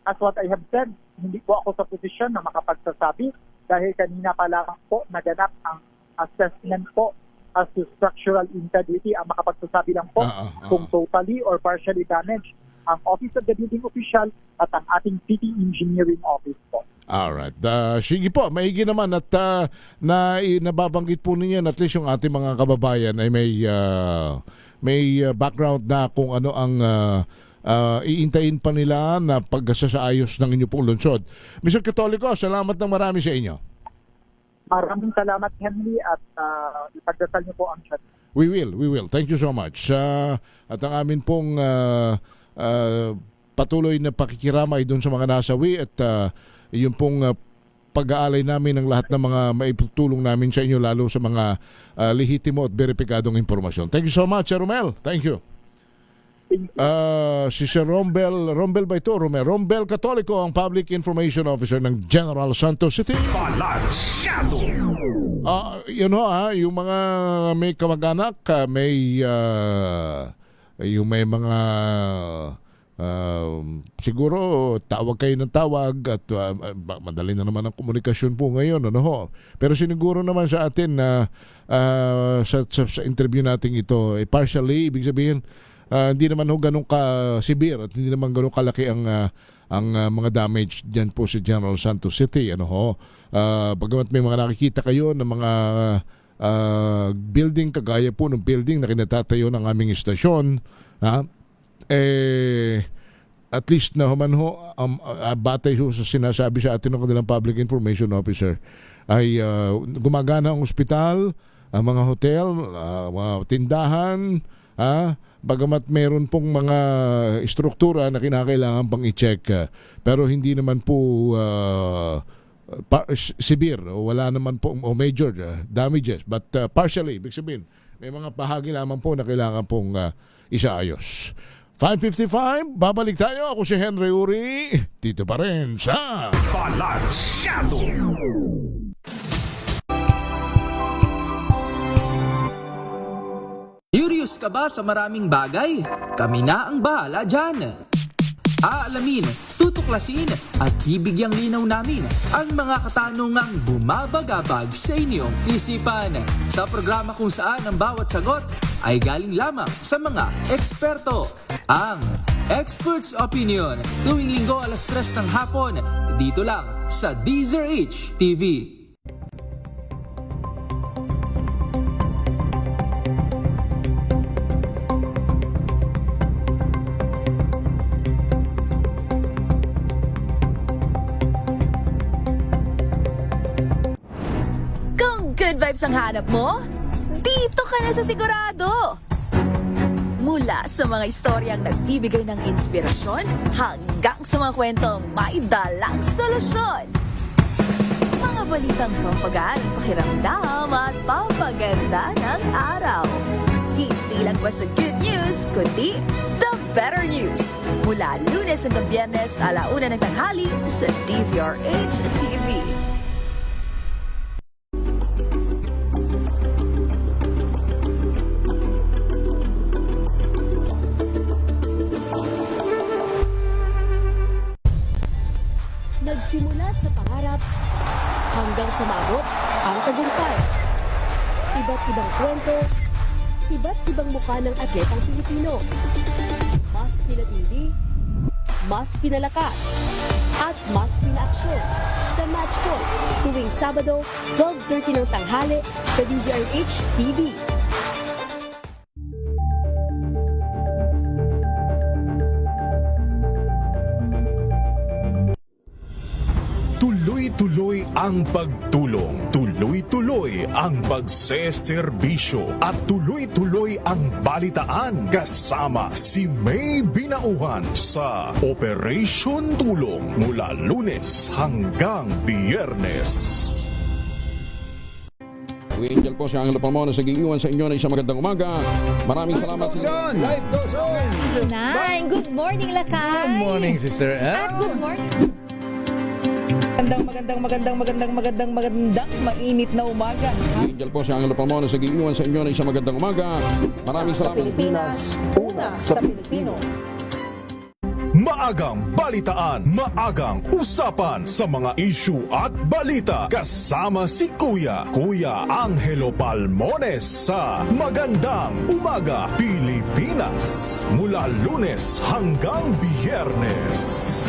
as what I have said, hindi po ako sa posisyon na makapagsasabi dahil kanina pa lamang po naganap ang assessment po as to structural integrity. Ang makapagsasabi lang po kung totally or partially damaged ang Office of the Building Official at ang ating City Engineering Office po. Alright. Sige po, maigi naman at nababanggit po ninyo at least yung ating mga kababayan ay may background na kung ano ang iintayin pa nila na pagsasaayos ng inyo pong lungsod. Mr. Catolico, salamat ng marami sa inyo. Maraming salamat, Henry, at ipagdasal niyo po ang chat. We will. Thank you so much. At ang amin pong patuloy na pakikiramay doon sa mga nasawi at yung pong pag-aalay namin ng lahat ng mga maiputulong namin sa inyo, lalo sa mga lehitimo at beripikadong impormasyon. Thank you so much, Sir Romel. Thank you. Si Sir Rombel ba ito? Rombel Catolico, ang Public Information Officer ng General Santos City. Balansyado! Yung mga may kamag-anak, yung may mga siguro tawag kayo ng tawag at madali na naman ang komunikasyon po ngayon, pero siniguro naman sa atin na sa interview natin ito, partially, ibig sabihin hindi naman ganun ka-severe at hindi naman ganun kalaki ang mga damage diyan po sa General Santos City. Bagamat may mga nakikita kayo ng mga building kagaya po ng building na kinatatayo ng aming istasyon, at least na batay sa sinasabi sa atin ng kanilang Public Information Officer ay gumagana ang ospital, ang mga hotel, mga tindahan, bagamat meron pong mga struktura na kinakailangan pang i-check, pero hindi naman po severe, wala naman po major damages, but partially, ibig sabihin may mga bahagi lamang po na kailangan pong isaayos. 5:55, babalik tayo. Ako si Henry Uri, dito pa rin sa Balansyado! Curious ka ba sa maraming bagay? Kami na ang bahala dyan. Aalamin, tutuklasin at bibigyang linaw namin ang mga katanungang bumabagabag sa inyong isipan. Sa programa kung saan ang bawat sagot ay galing lamang sa mga eksperto. Ang Expert's Opinion, tuwing linggo 3:00 ng hapon, dito lang sa DZRH TV. Good vibes ang hanap mo? Dito ka na sa sigurado! Mula sa mga istoryang nagbibigay ng inspirasyon hanggang sa mga kwentong may dalang solusyon. Mga balitang pampagaan, pakiramdam at pampaganda ng araw. Hindi lang basta good news, kundi the better news. Mula Lunes hanggang Biyernes, 1:00 ng tanghali sa DZRH TV. Nagsimula sa pangarap hanggang sa maabot ang tagumpay. Iba't ibang kwento, iba't ibang mukha ng atletang Pilipino. Mas pinatindi, mas pinalakas, at mas pinaaksyon sa Match Point tuwing Sabado, 12:30 ng tanghali sa DZRH TV. Tuloy-tuloy ang pagtulong, tuloy-tuloy ang pagseserbisyo, at tuloy-tuloy ang balitaan kasama si May Binauhan sa Operation Tulong mula Lunes hanggang Biyernes. Angel po si Angelo Palmona sa giiwan sa inyo na isang magandang umaga. Maraming salamat. Life goes on! Good morning, Lakay! Good morning, Sister Ann. At good morning! Magandang mainit na umaga. Angel po si Angelo Palmona sa giiwan sa inyo na isang magandang umaga. Maraming Sa salamat. Pilipinas, una sa Pilipino. Maagang balitaan, maagang usapan sa mga issue at balita kasama si Kuya Angelo Palmones sa Magandang Umaga Pilipinas mula Lunes hanggang Biyernes.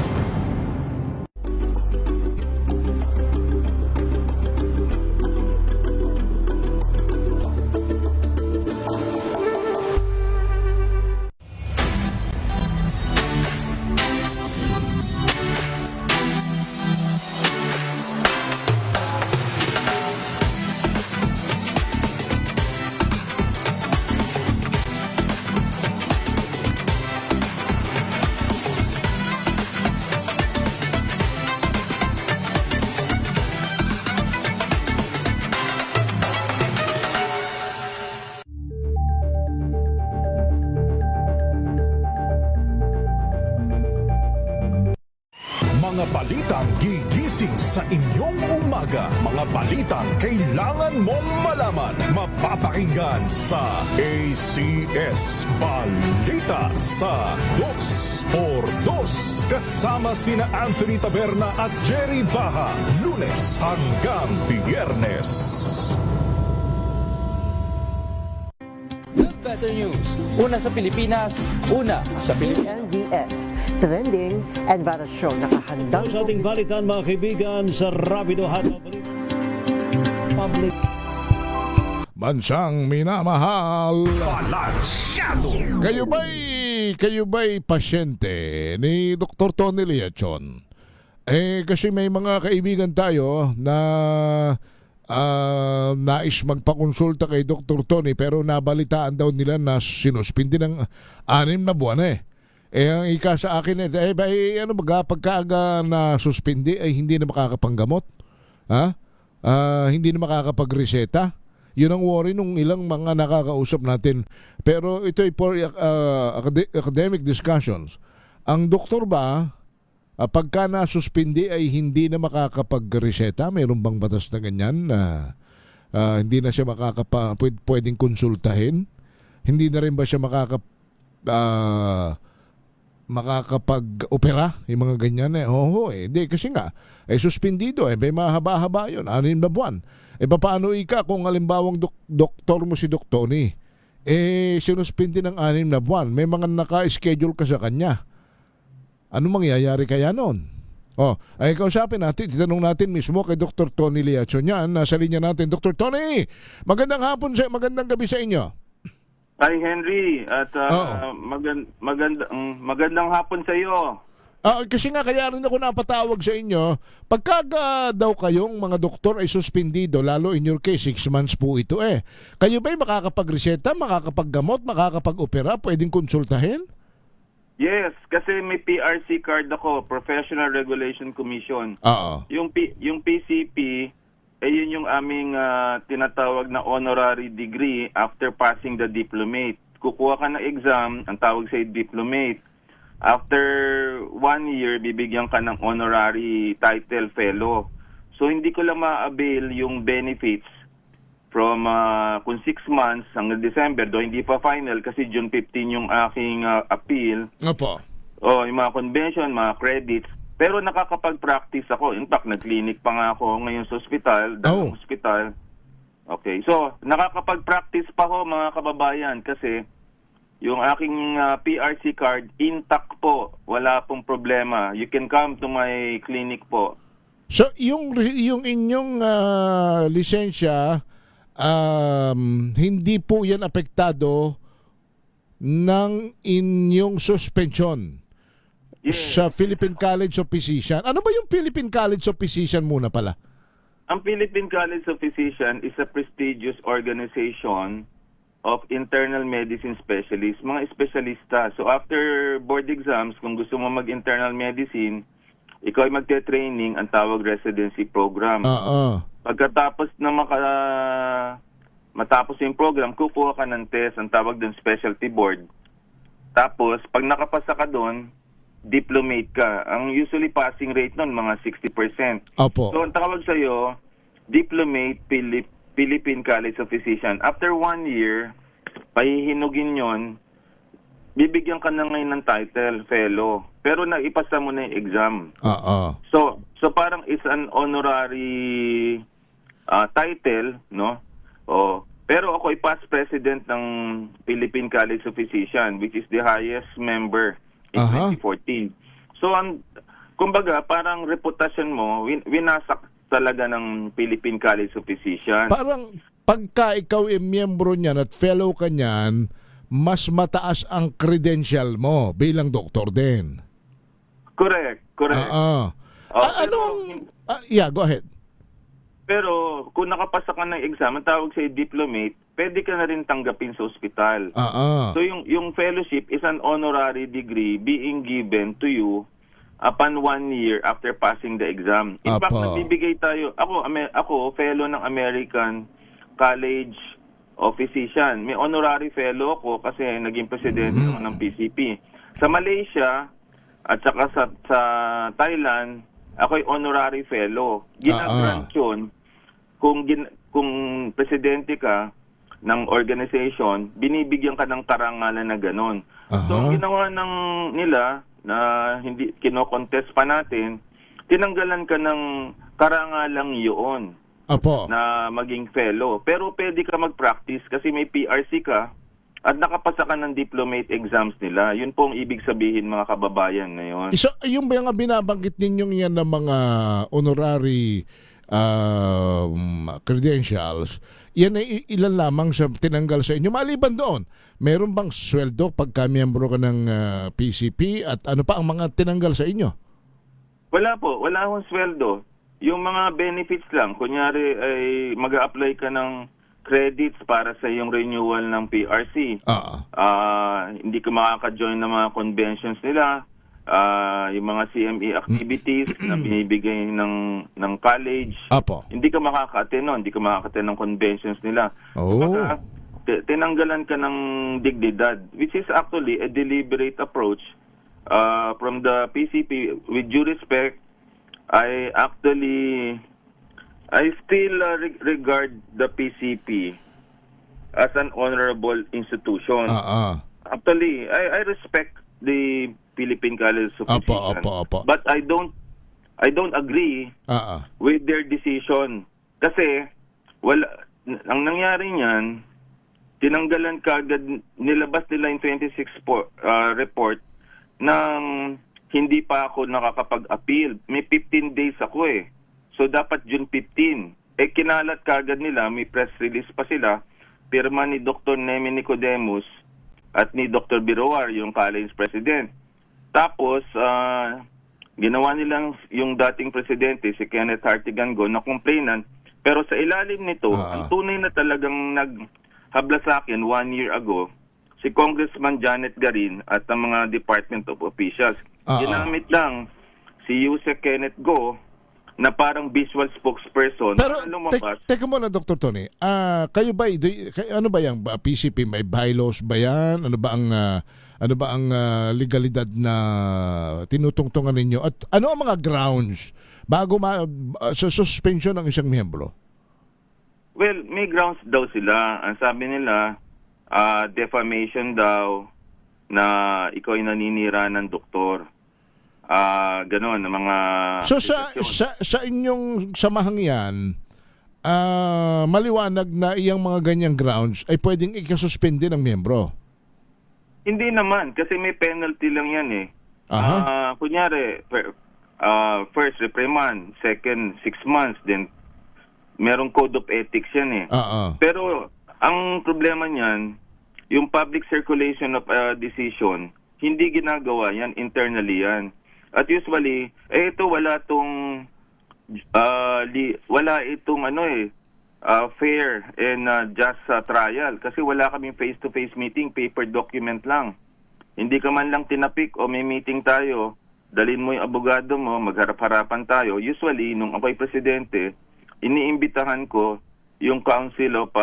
Mga balitang gigising sa inyong umaga. Mga balitang kailangan mong malaman. Mapapakinggan sa ACS Balita sa 2x2. Kasama sina Anthony Taberna at Jerry Baha. Lunes hanggang Biyernes. Better News. Una sa Pilipinas, una sa Pilipinas. NBS, Trending and Bara Show. Nakahandang Sa ating balitan mga kaibigan sa Rapido Hataw public. Bansang minamahal. Balansyado. Kayo ba'y pasyente ni Dr. Tony Liachon? Kasi may mga kaibigan tayo na nais magpakonsulta kay Dr. Tony pero nabalitaan daw nila na sinuspindi ng 6 na buwan ang ika sa akin ano baga pagkaaga na suspindi ay hindi na makakapanggamot? Hindi na makakapagreseta? Yun ang worry nung ilang mga nakakausap natin. Pero ito ay for academic discussions. Ang doktor ba pagka nasuspindi ay hindi na makakapagreseta? Mayroon bang batas na ganyan na hindi na siya pwedeng konsultahin? Hindi na rin ba siya makakapag-opera? Yung mga ganyan Hindi, kasi nga, suspendido may mahaba-haba yun, 6 na buwan. Paano ika kung halimbawang doktor mo si Dr. Tony? Sinuspindi ng 6 na buwan. May mga naka-schedule ka sa kanya. Ano mangyayari kaya noon? Kausapin natin, titanong natin mismo kay Dr. Tony Liachon yan. Nasa linya natin, Dr. Tony, magandang hapon magandang gabi sa inyo. Hi Henry, at magandang hapon sa iyo. Kasi nga kaya rin ako napatawag sa inyo, pagka daw kayong mga doktor ay suspendido, lalo in your case, 6 months po ito Kayo ba'y makakapagreseta, makakapaggamot, makakapag-opera, pwedeng konsultahin? Yes, kasi may PRC card ako, Professional Regulation Commission. Yung PCP, yun yung aming tinatawag na honorary degree after passing the diplomate. Kukuha ka ng exam, ang tawag sa diplomate. After 1 year, bibigyan ka ng honorary title fellow. So hindi ko lang ma-avail yung benefits from kung 6 months hanggang December, do hindi pa final kasi June 15 yung aking appeal. Opo. Yung mga convention, mga credits. Pero nakakapag-practice ako. In fact, nag-clinic pa nga ako ngayon sa hospital, hospital. Okay. So, nakakapag-practice pa ako mga kababayan kasi yung aking PRC card intact po. Wala pong problema. You can come to my clinic po. So, yung inyong lisensya, hindi po yan apektado ng inyong suspension sa Philippine College of Physicians. Ano ba yung Philippine College of Physicians muna pala? Ang Philippine College of Physicians is a prestigious organization of internal medicine specialists, mga espesyalista. So after board exams, kung gusto mo mag-internal medicine, ikaw ay magte-training, ang tawag residency program. Pagkatapos na matapos yung program, kukuha ka ng test, ang tawag doon specialty board. Tapos, pag nakapasa ka doon, diplomate ka. Ang usually passing rate noon, mga 60%. Opo. So, ang tawag sa'yo, diplomate Philippine College of Physicians. After 1 year, pahihinugin yon, bibigyan ka na ngayon ng title, fellow. Pero naipasa mo na yung exam. So parang it's an honorary title, no? Pero ako ay past president ng Philippine College of Physicians, which is the highest member in 2014. So kumbaga, parang reputasyon mo, winasak talaga ng Philippine College of Physicians. Parang pagka ikaw ay miyembro niyan at fellow ka niyan, mas mataas ang credential mo bilang doktor din. Correct. Yeah, go ahead. Pero kung nakapasa ka ng exam, ang tawag sa diplomate, pwede ka na rin tanggapin sa ospital. So yung fellowship is an honorary degree being given to you upon 1 year after passing the exam. In fact, nagbibigay tayo, ako fellow ng American College of Physicians. May honorary fellow ako kasi naging presidente ng PCP. Sa Malaysia, at saka sa Thailand, ako'y honorary fellow. Ginagrant yun kung presidente ka ng organization, binibigyan ka ng karangalan na ganon. So, ang ginawa nila na hindi kino-contest pa natin, tinanggalan ka ng karangalang yun na maging fellow. Pero pwede ka mag-practice kasi may PRC ka at nakapasa ka ng diplomate exams nila. Yun po ang ibig sabihin, mga kababayan, ngayon. So, yung mga binabanggit ninyong yan ng mga honorary credentials, yan ay ilan lamang sa tinanggal sa inyo. Maliban doon, meron bang sweldo pagka miyembro ka ng PCP at ano pa ang mga tinanggal sa inyo? Wala po. Wala akong sweldo. Yung mga benefits lang. Kunyari ay mag-a-apply ka ng credits para sa yung renewal ng PRC. Hindi ka makaka-join ng mga conventions nila. Yung mga CME activities na binibigay ng college. Hindi ka makaka-attend nun. Hindi ka makaka-attend ng conventions nila. Baka, tinanggalan ka ng dignidad, which is actually a deliberate approach from the PCP. With due respect, I still regard the PCP as an honorable institution. Actually, I respect the Philippine College of Physicians. But I don't agree with their decision. Kasi ang nangyari niyan, tinanggalan kagad, nilabas nila yung 26 report nang hindi pa ako nakakapag-appeal. May 15 days ako eh. So dapat June 15. Kinalat kagad nila, may press release pa sila, pirma ni Dr. Nemi Nicodemus at ni Dr. Biroar, yung college president. Tapos, ginawa nilang yung dating presidente, si Kenneth Hartigango, na complainant. Pero sa ilalim nito, ang tunay na talagang naghabla sa akin 1 year ago, si Congressman Janet Garin at ang mga Department of Officials. Ginamit lang si Yusek Kenneth Go na parang visual spokesperson. Pero, teka muna, Dr. Tony. Kayo ba, ano ba yung PCP? May bylaws ba yan? Ano ba ang legalidad na tinutungtungan ninyo? At ano ang mga grounds bago sa suspension ng isang miyembro? Well, may grounds daw sila. Ang sabi nila, defamation daw na ikaw ay naninira ng doktor. Ganon, mga... So sa inyong samahang yan, maliwanag na iyang mga ganyang grounds ay pwedeng ikasuspende ng miyembro? Hindi naman, kasi may penalty lang yan eh. Kunyari, first reprimand, second 6 months, then merong code of ethics yan eh. Pero ang problema niyan, yung public circulation of decision, hindi ginagawa yan, internally yan. At usually, ito wala itong fair and just trial kasi wala kaming face-to-face meeting, paper document lang. Hindi ka man lang tinapik o may meeting tayo, dalhin mo yung abogado mo, magharap-harapan tayo. Usually, nung ako'y presidente, iniimbitahan ko yung Council of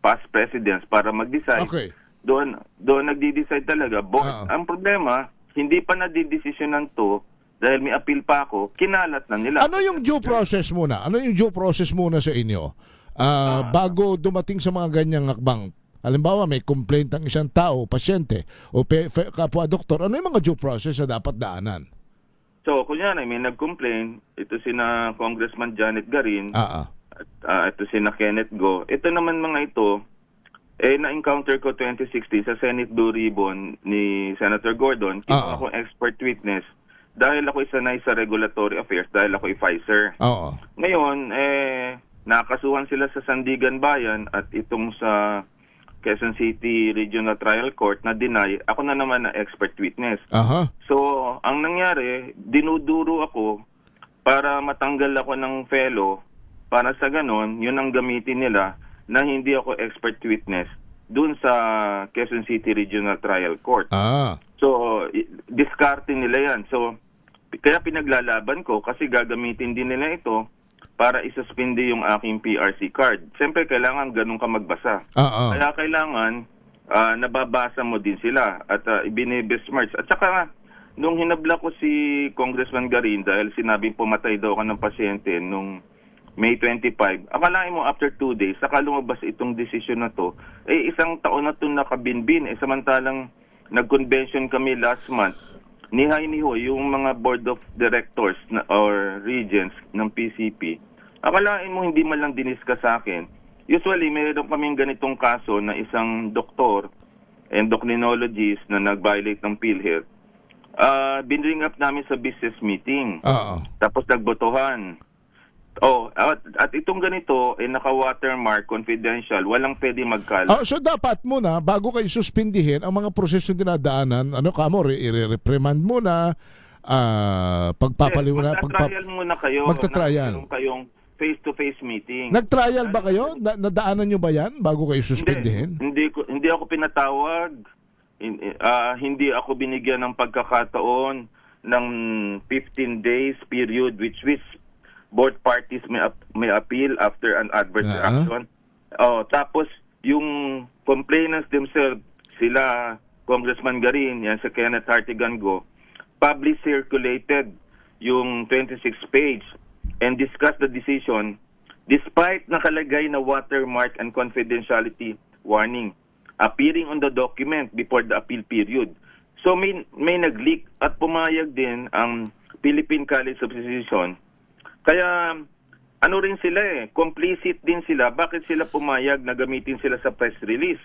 Past Presidents para mag-decide. Doon nagdi-decide talaga. Ang problema, hindi pa nadidesisyonan to dahil may appeal pa ako, kinalat na nila. Ano yung due process muna? Ano yung due process muna sa inyo? Bago dumating sa mga ganyang akbang. Halimbawa, may complaint ang isang tao, pasyente, o kapwa doktor. Ano yung mga due process na dapat daanan? So, kunyari, may nag-complain. Ito sina Congressman Janet Garin. Ito sina Kenneth Go. Ito naman mga ito, na-encounter ko 2016 sa Senate Blue Ribbon ni Senator Gordon. Kinuha akong expert witness dahil ako sanay sa regulatory affairs, dahil ako Pfizer. Ngayon, nakasuhan sila sa Sandigan Bayan at itong sa Quezon City Regional Trial Court na deny. Ako na naman na expert witness. So, ang nangyari, dinuduro ako para matanggal ako ng fellow para sa ganon, yun ang gamitin nila na hindi ako expert witness dun sa Quezon City Regional Trial Court. So, discarding nila yan. So, kaya pinaglalaban ko kasi gagamitin din nila ito para isuspindi yung aking PRC card. Siyempre, kailangan ganun ka magbasa. Kaya kailangan nababasa mo din sila at ibinibesmarts. At saka nung hinabla ko si Congressman Garin dahil sinabing pumatay daw ako ng pasyente nung May 25, akalain mo after 2 days, saka lumabas itong desisyon na to, isang taon na itong nakabinbin. Samantalang nag-convention kami last month, nihay-niho yung mga board of directors or regents ng PCP. Akalain mo hindi man lang diniscuss sa akin. Usually, mayroon kaming ganitong kaso na isang doktor, endocrinologist na nag-violate ng PhilHealth. Binring up namin sa business meeting. Tapos nagbotohan. At itong ganito, naka-watermark, confidential, walang pwede magkalat. So dapat muna, bago kayo suspindihin ang mga prosesong dinadaanan, i-reprimand muna, pagpapaliwanag. Magta-trial muna kayo. Magta-trial. Meron kayong face-to-face meeting. Nag-trial ba kayo? Nadaanan nyo ba yan bago kayo suspindihin? Hindi ako pinatawag. Hindi ako binigyan ng pagkakataon ng 15 days period which both parties may appeal after an adverse action. Tapos yung complainants themselves, sila Congressman Garin, yan si Kenneth Hartigan Go, publicly circulated yung 26 page and discussed the decision despite nakalagay na watermark and confidentiality warning appearing on the document before the appeal period. So may nag-leak at pumayag din ang Philippine College of Physicians. Kaya ano rin sila complicit din sila. Bakit sila pumayag na gamitin sila sa press release?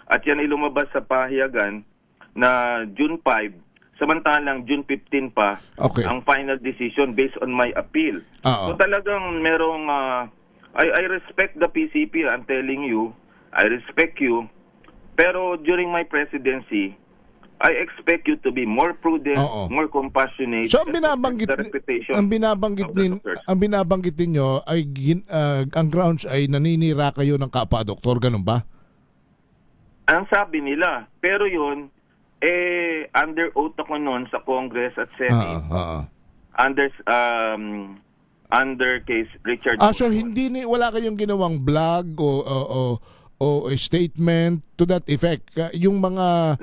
At yan ay lumabas sa pahayagan na June 5, samantalang June 15 pa ang final decision based on my appeal. So talagang merong, I respect the PCP, I'm telling you, I respect you, pero during my presidency, I expect you to be more prudent, more compassionate. So ang binabanggit ninyo ay ang grounds ay naninira kayo ng kapwa-doktor, ganun ba? Ang sabi nila, pero yun under oath ako noon sa Congress at Senate. Under case Richard. So wala kayong ginawang blog o a statement to that effect, yung mga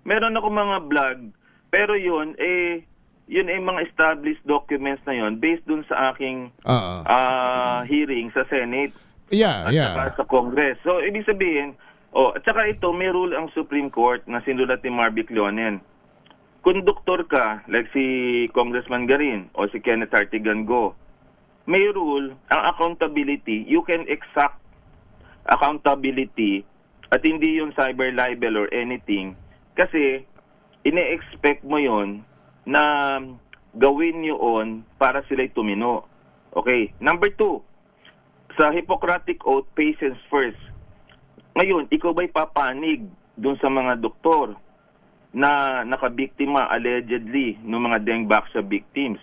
meron ako mga blog, pero yun mga established documents na yun based dun sa aking hearing sa Senate at saka sa Congress. So ibig sabihin, at saka ito may rule ang Supreme Court na sinulat ni Marvick Leonen. Kung doktor ka like si Congressman Garin o si Kenneth Hartigan Go, may rule, ang accountability, you can exact accountability at hindi yung cyber libel or anything kasi ine-expect mo yon na gawin yun para sila'y tumino. Okay. Number 2, sa Hippocratic Oath, patients first. Ngayon, ikaw ba'y papanig dun sa mga doktor na nakabiktima allegedly ng mga Dengbaksha victims?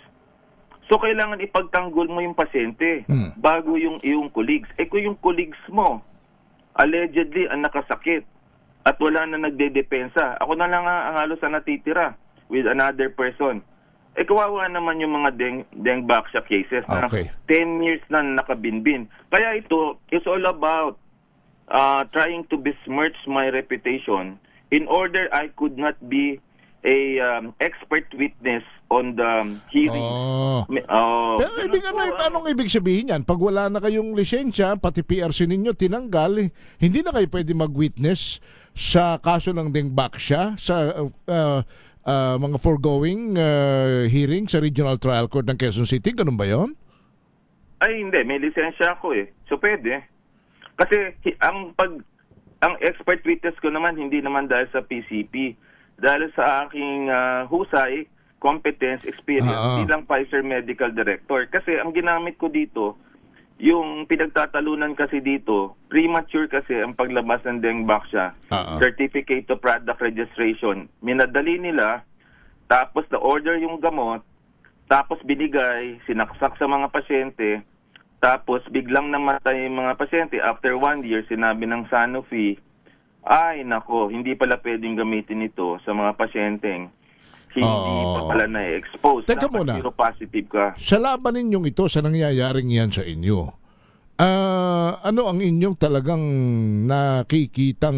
So, kailangan ipagtanggol mo yung pasyente bago yung iyong colleagues. Kung yung colleagues mo, allegedly ang nakasakit at wala na nagdedepensa, ako na lang ang halos na natitira with another person. Kawawa naman yung mga Dengbaksha cases na 10 years na nakabinbin. Kaya ito, it's all about trying to besmirch my reputation in order I could not be expert witness on the hearing. Pero anong ibig sabihin yan? Pag wala na kayong lisensya, pati PRC ninyo tinanggal, hindi na kayo pwede mag-witness sa kaso ng Dengbaksha sa mga foregoing hearing sa Regional Trial Court ng Quezon City. Ganun ba yun? Ay, hindi. May lisensya ako So, pwede. Kasi ang expert witness ko naman, hindi naman dahil sa PCP. Dahil sa aking husay, competence, experience bilang Pfizer Medical Director. Kasi ang ginamit ko dito, yung pinagtatalunan kasi dito, premature kasi ang paglabas ng Dengbaksha, Certificate of Product Registration. Minadali nila, tapos na-order yung gamot, tapos binigay, sinaksak sa mga pasyente, tapos biglang namatay yung mga pasyente. After 1 year, sinabi ng Sanofi, ay nako, hindi pala pwedeng gamitin ito sa mga pasyenteng hindi pa pala na-expose. Teka muna, positive ka. Sa laban ninyong ito, sa nangyayaring yan sa inyo, ano ang inyong talagang nakikitang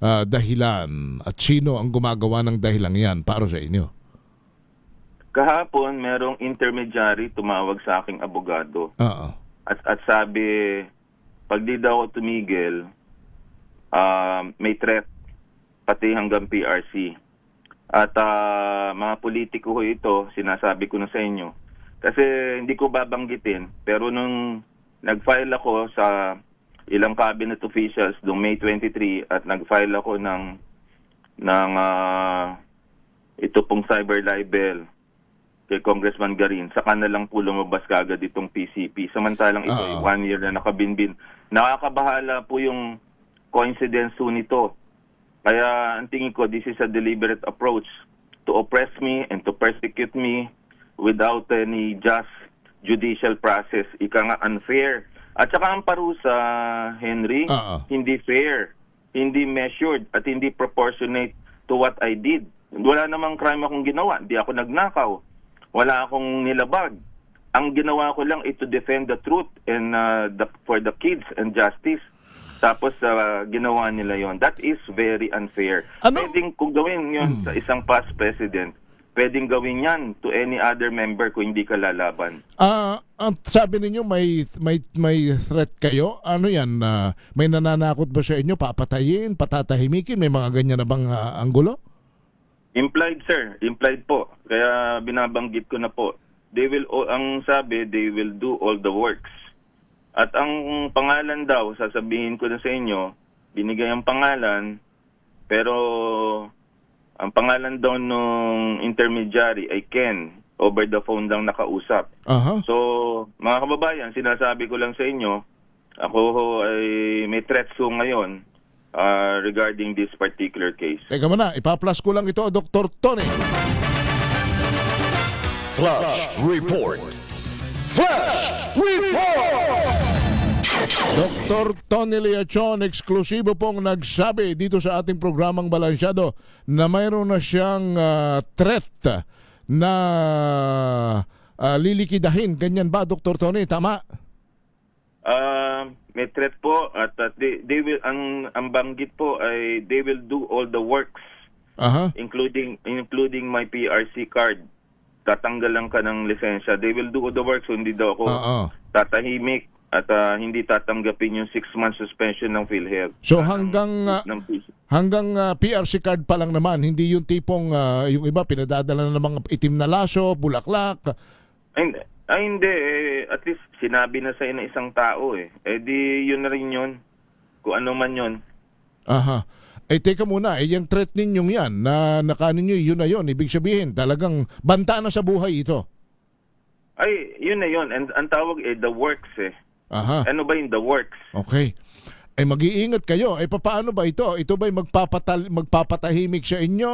dahilan at sino ang gumagawa ng dahilan yan para sa inyo? Kahapon, merong intermediary tumawag sa aking abogado. Oo. At sabi, pag di daw ako tumigil, may threat, pati hanggang PRC. At mga politiko ko ito, sinasabi ko na sa inyo. Kasi hindi ko babanggitin, pero nung nag-file ako sa ilang cabinet officials noong May 23 at nag-file ako ng ito pong cyber libel kay Congressman Garin, saka na lang po lumabas kaagad itong PCP. Samantalang ito, 1 year na nakabinbin. Nakakabahala po yung coincidence po nito. Kaya ang tingin ko, this is a deliberate approach to oppress me and to persecute me without any just judicial process. Ika nga unfair. At saka ang parusa, Henry, hindi fair, hindi measured, at hindi proportionate to what I did. Wala namang crime akong ginawa. Hindi ako nagnakaw. Wala akong nilabag. Ang ginawa ko lang is to defend the truth and for the kids and justice. Tapos ginawa nila yon. That is very unfair. Pwedeng kung gawin yon sa isang past president, pwedeng gawin yan to any other member kung hindi ka lalaban. Sabi ninyo may threat kayo? Ano yan? May nananakot ba sa inyo? Papatayin? Patatahimikin? May mga ganyan na bang anggulo? Implied, sir. Implied po. Kaya binabanggit ko na po. Ang sabi, they will do all the works. At ang pangalan daw, sasabihin ko na sa inyo, binigay ang pangalan, pero ang pangalan daw nung intermediary ay Ken, over the phone lang nakausap. So, mga kababayan, sinasabi ko lang sa inyo, ako ay may threats ko ngayon regarding this particular case. Teka muna, ipa-plus ko lang ito, Dr. Tony. Flash Report. Flash Report! Dr. Tony Leachon, eksklusibo pong nagsabi dito sa ating programang Balansyado na mayroon na siyang threat na lilikidahin. Ganyan ba, Dr. Tony? Tama? May threat po at they will, ang banggit po ay they will do all the works, including my PRC card. Tatanggalan ka ng lisensya. They will do all the works, so hindi daw ako tatahimik at hindi tatanggapin yung 6 months suspension ng PhilHealth. So hanggang PRC card pa lang naman, hindi yung tipong yung iba pinadadala ng mga itim na laso, bulaklak. Hindi. At least sinabi na sa isang tao eh. Di yun na rin yun. Kung ano man yun. Teka muna, yung threat ninyong yan na nakanin nyo, yun na yun. Ibig sabihin, talagang banta na sa buhay ito. Ay, yun na yun. And ang tawag the works eh. Ano ba yung the works? Okay. Mag-iingat kayo. Paano ba ito? Ito ba'y magpapatahimik sa inyo?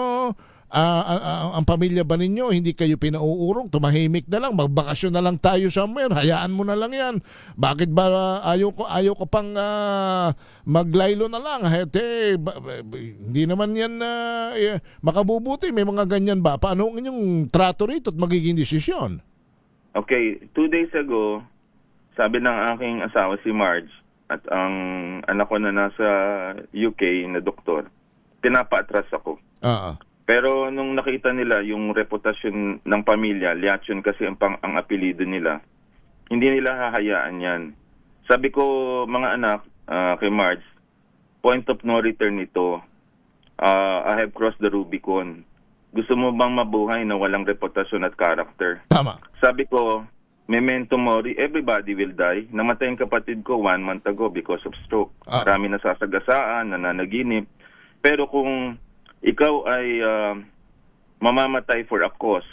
Ang pamilya ba ninyo, hindi kayo pinauurong, tumahimik na lang, magbakasyon na lang tayo somewhere, hayaan mo na lang yan. Bakit ba ayaw ko pang maglaylo na lang? Hindi naman yan makabubuti. May mga ganyan ba? Paano ang inyong trato rito at magiging desisyon? Okay, 2 days ago, sabi ng aking asawa si Marge at ang anak ko na nasa UK na doktor, pinapaatras ako. Pero nung nakita nila yung reputasyon ng pamilya, Leachon kasi ang apelido nila, hindi nila hahayaan yan. Sabi ko, mga anak, kay Marge, point of no return ito. I have crossed the Rubicon. Gusto mo bang mabuhay na walang reputasyon at character? Tama. Sabi ko, memento mori, everybody will die. Namatay ang kapatid ko 1 month ago because of stroke. Marami nasasagasaan, nananaginip. Pero kung ikaw ay mamamatay for a cause,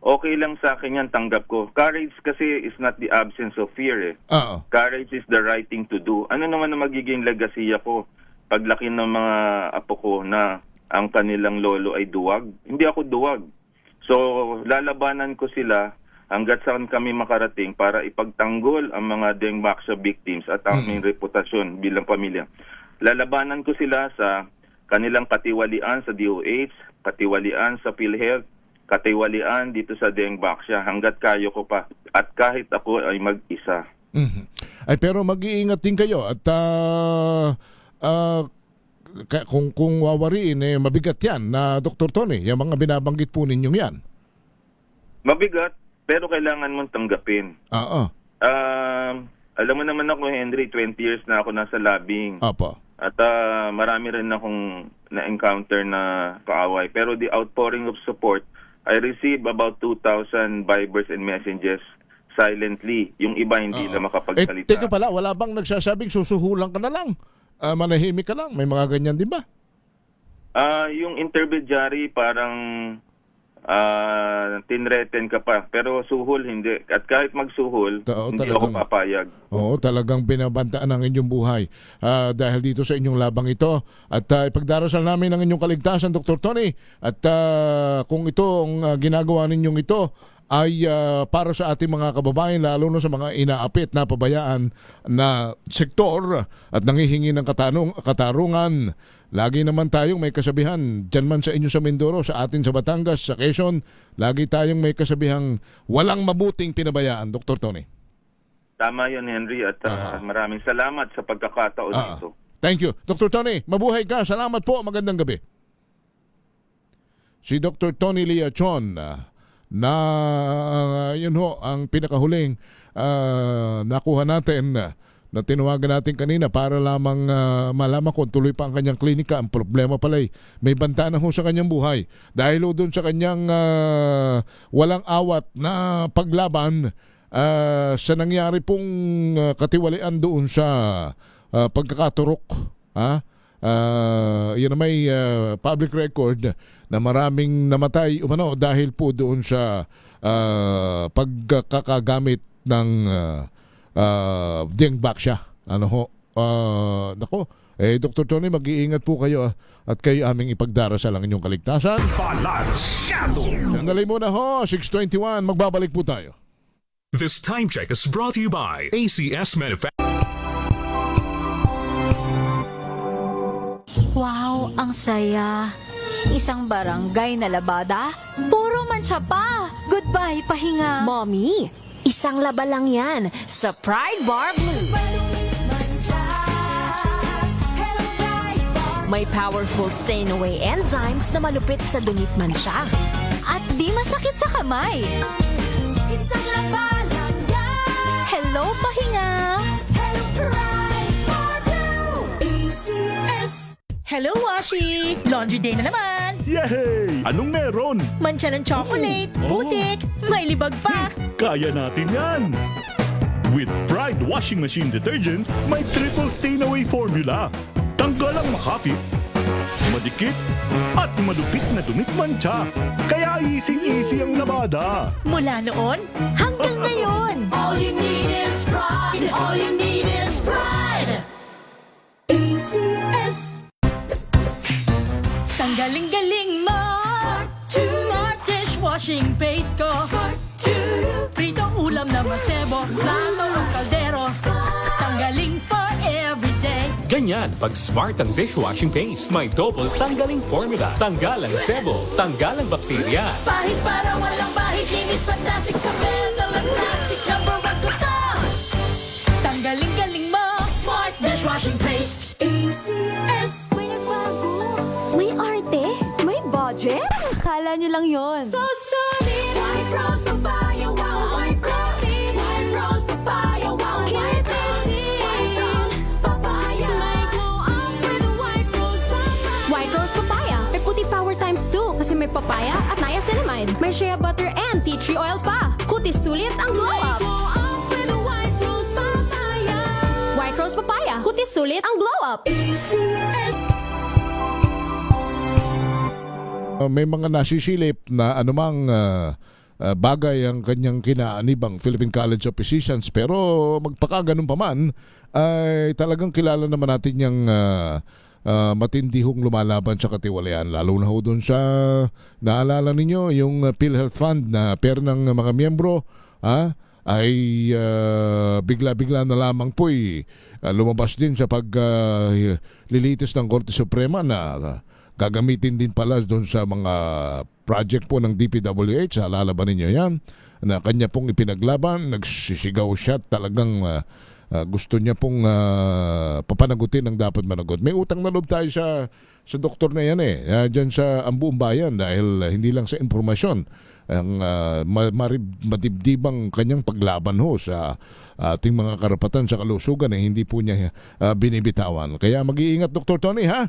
okay lang sa akin yan, tanggap ko. Courage kasi is not the absence of fear eh. Courage is the right thing to do. Ano naman na magiging legacy ko paglaki ng mga apo ko na ang kanilang lolo ay duwag? Hindi ako duwag. So, lalabanan ko sila hanggat saan kami makarating para ipagtanggol ang mga Dengbaksya victims at ang aming reputasyon bilang pamilya. Lalabanan ko sila sa kanilang katiwalian sa DOH, katiwalian sa PhilHealth, katiwalian dito sa Dengbaksya hanggat kayo ko pa. At kahit ako ay mag-isa. Pero mag-iingat din kayo at kung wawariin, mabigat yan na Dr. Tony, yung mga binabanggit po ninyong yan. Mabigat, pero kailangan mong tanggapin. Oo. Alam mo naman ako, Henry, 20 years na ako nasa lobbying. Opo. At marami rin akong na-encounter na kaaway. Pero the outpouring of support, I received about 2,000 Vibers and messages silently. Yung iba hindi na makapagsalita. Teka pala, wala bang nagsasabing susuhulan ka na lang? Manahimik ka lang? May mga ganyan, di ba? Yung intermediary parang tinreten ka pa. Pero suhol, hindi. At kahit magsuhol, hindi ako papayag. Oo, talagang binabantaan ang inyong buhay dahil dito sa inyong labang ito. At ipagdarasal namin ang inyong kaligtasan, Dr. Tony. At kung ito ang ginagawa ninyong ito, ay para sa ating mga kababayan, lalo na sa mga inaapit na pabayaan na sektor at nangihingi ng katarungan. Lagi naman tayong may kasabihan, dyan man sa inyo sa Mindoro, sa atin sa Batangas, sa Quezon, lagi tayong may kasabihang walang mabuting pinabayaan, Dr. Tony. Tama yun, Henry, at maraming salamat sa pagkakataon nito. Thank you. Dr. Tony, mabuhay ka. Salamat po. Magandang gabi. Si Dr. Tony Liachon, na yun ho ang pinakahuling nakuha natin na tinawagan natin kanina para lamang malaman kung tuloy pa ang kanyang klinika. Ang problema pala may banta na ho sa kanyang buhay dahil ho doon sa kanyang walang awat na paglaban sa nangyari pong katiwalian doon sa pagkakaturok. Yan na may public record na maraming namatay umano dahil po doon sa pagkakagamit ng dingbak siya. Ano ho? Nako, Dr. Tony, mag-iingat po kayo at kayo aming ipagdarasal ang inyong kaligtasan. Balansyado! Sandali muna ho, 6:21, magbabalik po tayo. This time check is brought to you by ACS Manufacturing. Wow, ang saya. Isang barangay na labada, puro mancha pa. Goodbye, pahinga. Mommy, isang laba lang yan sa Pride Bar Blue. May powerful stain-away enzymes na malupit sa dunit mancha. At di masakit sa kamay. Isang laba lang yan. Hello, pahinga. Hello, Pride Bar Blue. ACS. Hello, Washi! Laundry day na naman! Yay! Anong meron? Mancha ng chocolate, putik, may libag pa! Kaya natin yan! With Pride Washing Machine Detergent, may triple stain-away formula. Tanggal ang makapit, madikit, at malupit na dumit mancha. Kaya easy-easy ang labada. Mula noon hanggang ngayon! All you need is pride. All you need is pride. ACS. Tanggaling-galing mo! Smart dishwashing paste ko! Pritong ulam na masebo, plato ang kaldero. Tanggaling for everyday. Ganyan pag smart ang dishwashing paste. May double tanggaling formula. Tanggal ang sebo, tanggal ang bakterya. Bahit para walang bahit, linis fantastic sa metal at plastic. Number one ko to. Tanggaling-galing mo! Smart dishwashing paste. ACS. May nagbago. May arte. May budget. Akala nyo lang yon. So solid. White rose papaya, wow, white rose. White rose papaya, wow, white rose. White rose papaya. May glow up with a white rose papaya. White Rose Papaya. May puti power times 2 kasi may papaya at niacinamide. May shea butter and tea tree oil pa. Kutis sulit ang glow up. Glow up with a white rose papaya. White Rose Papaya. Kutis sulit ang glow up. ACS. May mga nasisilip na anumang bagay ang kanyang kinaanibang Philippine College of Physicians, pero magpakaganon pa man ay talagang kilala naman natin yung matindihong lumalaban sa katiwalian, lalo na ho doon sa naalala ninyo yung PhilHealth Fund na pera ng mga miyembro ay bigla-bigla na lamang po'y lumabas din sa paglilitis ng Korte Suprema na gagamitin din pala doon sa mga project po ng DPWH. Alala ba ninyo yan? Na kanya pong ipinaglaban, nagsisigaw siya, talagang gusto niya pong papanagutin ang dapat managot. May utang na loob tayo sa doktor na yan dyan sa ang buong bayan dahil hindi lang sa impormasyon ang madibdibang kanyang paglaban sa ating mga karapatan sa kalusugan hindi po niya binibitawan. Kaya mag-iingat Dr. Tony ha.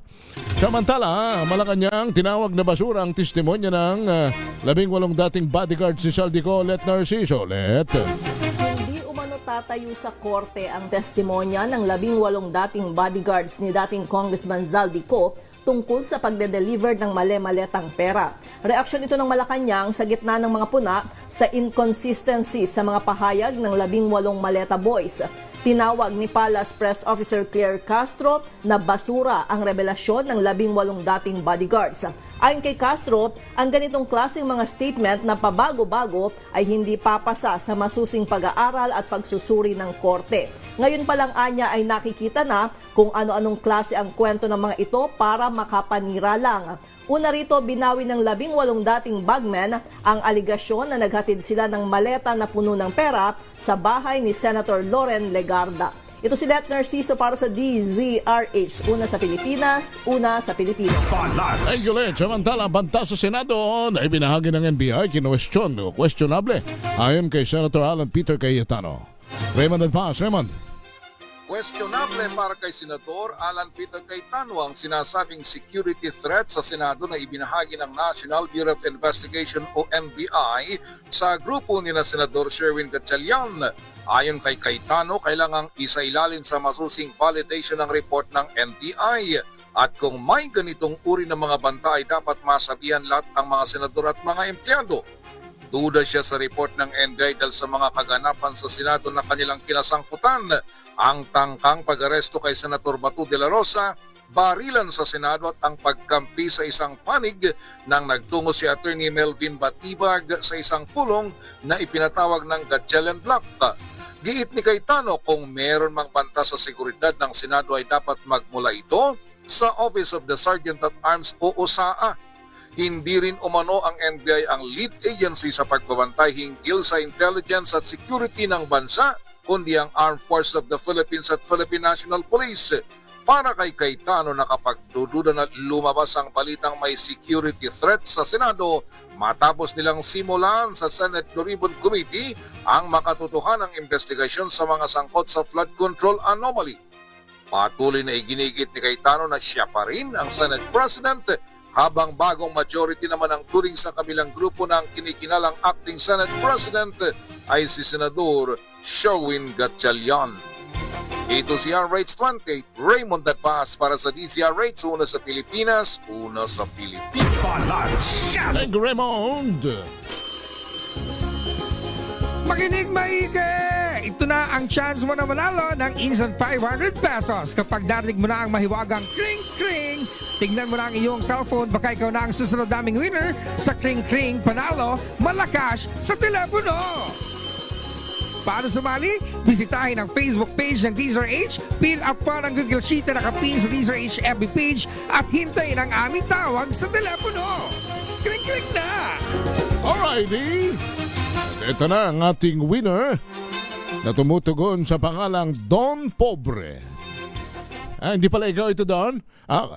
Samantala, Malacanang tinawag na basura ang testimonya ng 18 dating bodyguards ni Saldico Let Narciso. Hindi umano tatayo sa korte ang testimonya ng 18 dating bodyguards ni dating Congressman Zaldico tungkol sa pagde-deliver ng male-maletang pera. Reaksyon ito ng Malacanang sa gitna ng mga puna sa inconsistency sa mga pahayag ng 18 maleta boys. Tinawag ni Palace Press Officer Claire Castro na basura ang revelasyon ng 18 dating bodyguards. Ayon kay Castro, ang ganitong klaseng mga statement na pabago-bago ay hindi papasa sa masusing pag-aaral at pagsusuri ng korte. Ngayon pa lang anya ay nakikita na kung ano-anong klase ang kwento ng mga ito para makapanira lang. Una rito, binawi ng 18 dating bagmen ang aligasyon na naghatid sila ng maleta na puno ng pera sa bahay ni Senator Loren Legarda. Ito si Let Narciso para sa DZRH. Una sa Pilipinas, una sa Pilipino. Thank you, Len. Samantala, banta sa Senado na ibinahagi ng NBI, questionable ayon kay Senator Alan Peter Cayetano. Raymond Advance. Raymond. Questionable para kay Senador Alan Peter Cayetano ang sinasabing security threat sa Senado na ibinahagi ng National Bureau of Investigation o NBI sa grupo ni na Senador Sherwin Gatchalian. Ayon kay Cayetano, kailangang isailalim sa masusing validation ng report ng NBI. At kung may ganitong uri ng mga banta ay dapat masabihan lahat ang mga senador at mga empleyado. Duda siya sa report ng NBI dahil sa mga kaganapan sa Senado na kanilang kinasangkutan. Ang tangkang pag-aresto kay Senator Bato de la Rosa, barilan sa Senado at ang pagkampi sa isang panig nang nagtungo si Attorney Melvin Batibag sa isang pulong na ipinatawag ng Gatchalian Block. Giit ni Cayetano, kung meron mang banta sa seguridad ng Senado ay dapat magmula ito sa Office of the Sergeant at Arms o OSAA. Hindi rin umano ang NBI ang lead agency sa pagbabantay hinggil sa intelligence at security ng bansa, kundi ang Armed Forces of the Philippines at Philippine National Police. Para kay Cayetano, nakapagdududa na lumabas ang balitang may security threat sa Senado matapos nilang simulan sa Senate Blue Ribbon Committee ang makatotohanang investigasyon sa mga sangkot sa flood control anomaly. Patuloy na iginigit ni Cayetano na siya pa rin ang Senate President habang bagong majority naman ang turing sa kabilang grupo ng kinikinalang acting Senate President ay si Senador Sherwin Gatchalian. Ito si RH28, Raymond Dadpas para sa DZRH, una sa Pilipinas, una sa Pilipinas. Thank you, Raymond. Makinig maigi! Ito na ang chance mo na manalo ng instant 500 pesos kapag narinig mo na ang mahiwagang kring-kring. Tingnan mo na ang iyong cellphone, baka ikaw na ang susunod naming winner sa kring-kring panalo malakas sa telepono. Para sumali, bisitahin ang Facebook page ng DZRH, fill up pa ng Google Sheet na nakapin sa DZRH FB page at hintayin ang aming tawag sa telepono. Kring-kring na! Alrighty! Ito na ang ating winner na tumutugon sa pangalang Don Pobre. Hindi pala ikaw ito, Don?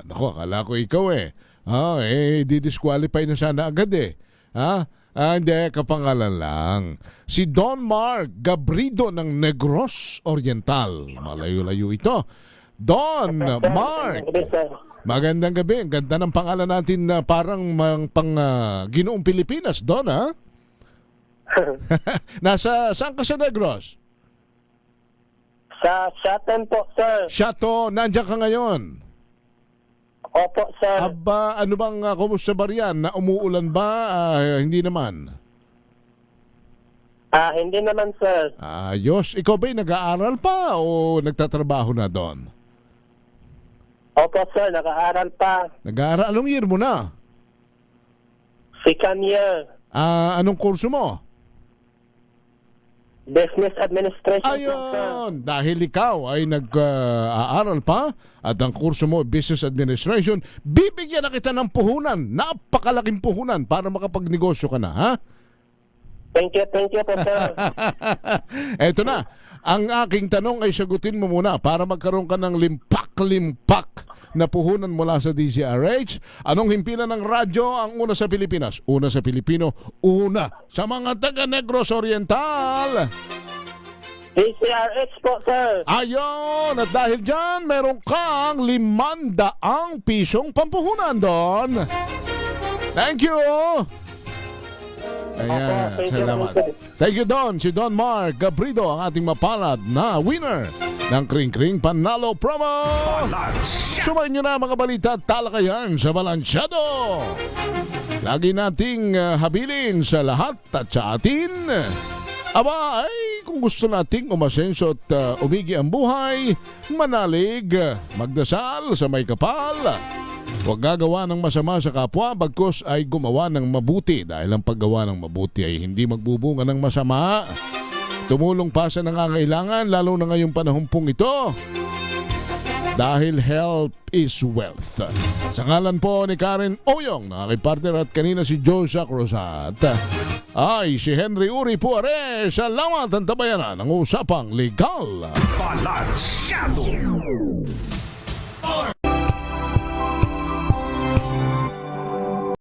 Naku, akala ko ikaw di-disqualify na sana agad hindi, kapangalan lang. Si Don Mark Gabrido ng Negros Oriental. Malayo-layo ito. Don Mark. Magandang gabi. Ang ganda ng pangalan natin na parang pang Ginoong Pilipinas, Don, ha? Saan ka sa Negros? Sa Shaton po, sir. Shaton, nandiyan ka ngayon? Opo, sir. Aba, ano bang kumusta ba riyan? Na umuulan ba? Hindi naman. Hindi naman, sir. Ayos. Ikaw ba'y nag-aaral pa o nagtatrabaho na doon? Opo, sir. Nag-aaral pa. Nag-aaral? Anong year mo na? Second year. Anong kurso mo? Business Administration. Ayun! Dahil ikaw ay nag-aaral pa at ang kurso mo, Business Administration, bibigyan na kita ng puhunan. Napakalaking puhunan para makapagnegosyo ka na, ha? Thank you po, sir. Eto na, ang aking tanong ay sagutin mo muna para magkaroon ka ng limpak-limpak na puhunan mula sa DZRH. Anong himpilan ng radyo ang una sa Pilipinas? Una sa Pilipino, una sa mga taga-Negros Oriental. DZRH po, sir. Ayon! At dahil dyan, meron kang 500 pisong pampuhunan doon. Thank you! Ayan, salamat. Thank you, Don. Si Don Mark Gabrido, ang ating mapalad na winner ng Kring Kring Panalo Promo. Sumayin nyo na mga balita at talakayan sa Balansyado. Lagi nating habilin sa lahat at sa atin. Aba, ay kung gusto nating umasenso at umigi ang buhay, manalig, magdasal sa may kapal. Huwag gagawa ng masama sa kapwa, bagkus ay gumawa ng mabuti dahil ang paggawa ng mabuti ay hindi magbubunga ng masama. Tumulong pa sa nangangailangan lalo na ngayong panahon pong ito. Dahil help is wealth. Sa ngalan po ni Karen Oyong, na aking partner at kanina si Josa Cruzat, ay si Henry Uri Puare. Salamat ang tabayanan ng usapang legal. Balansyado.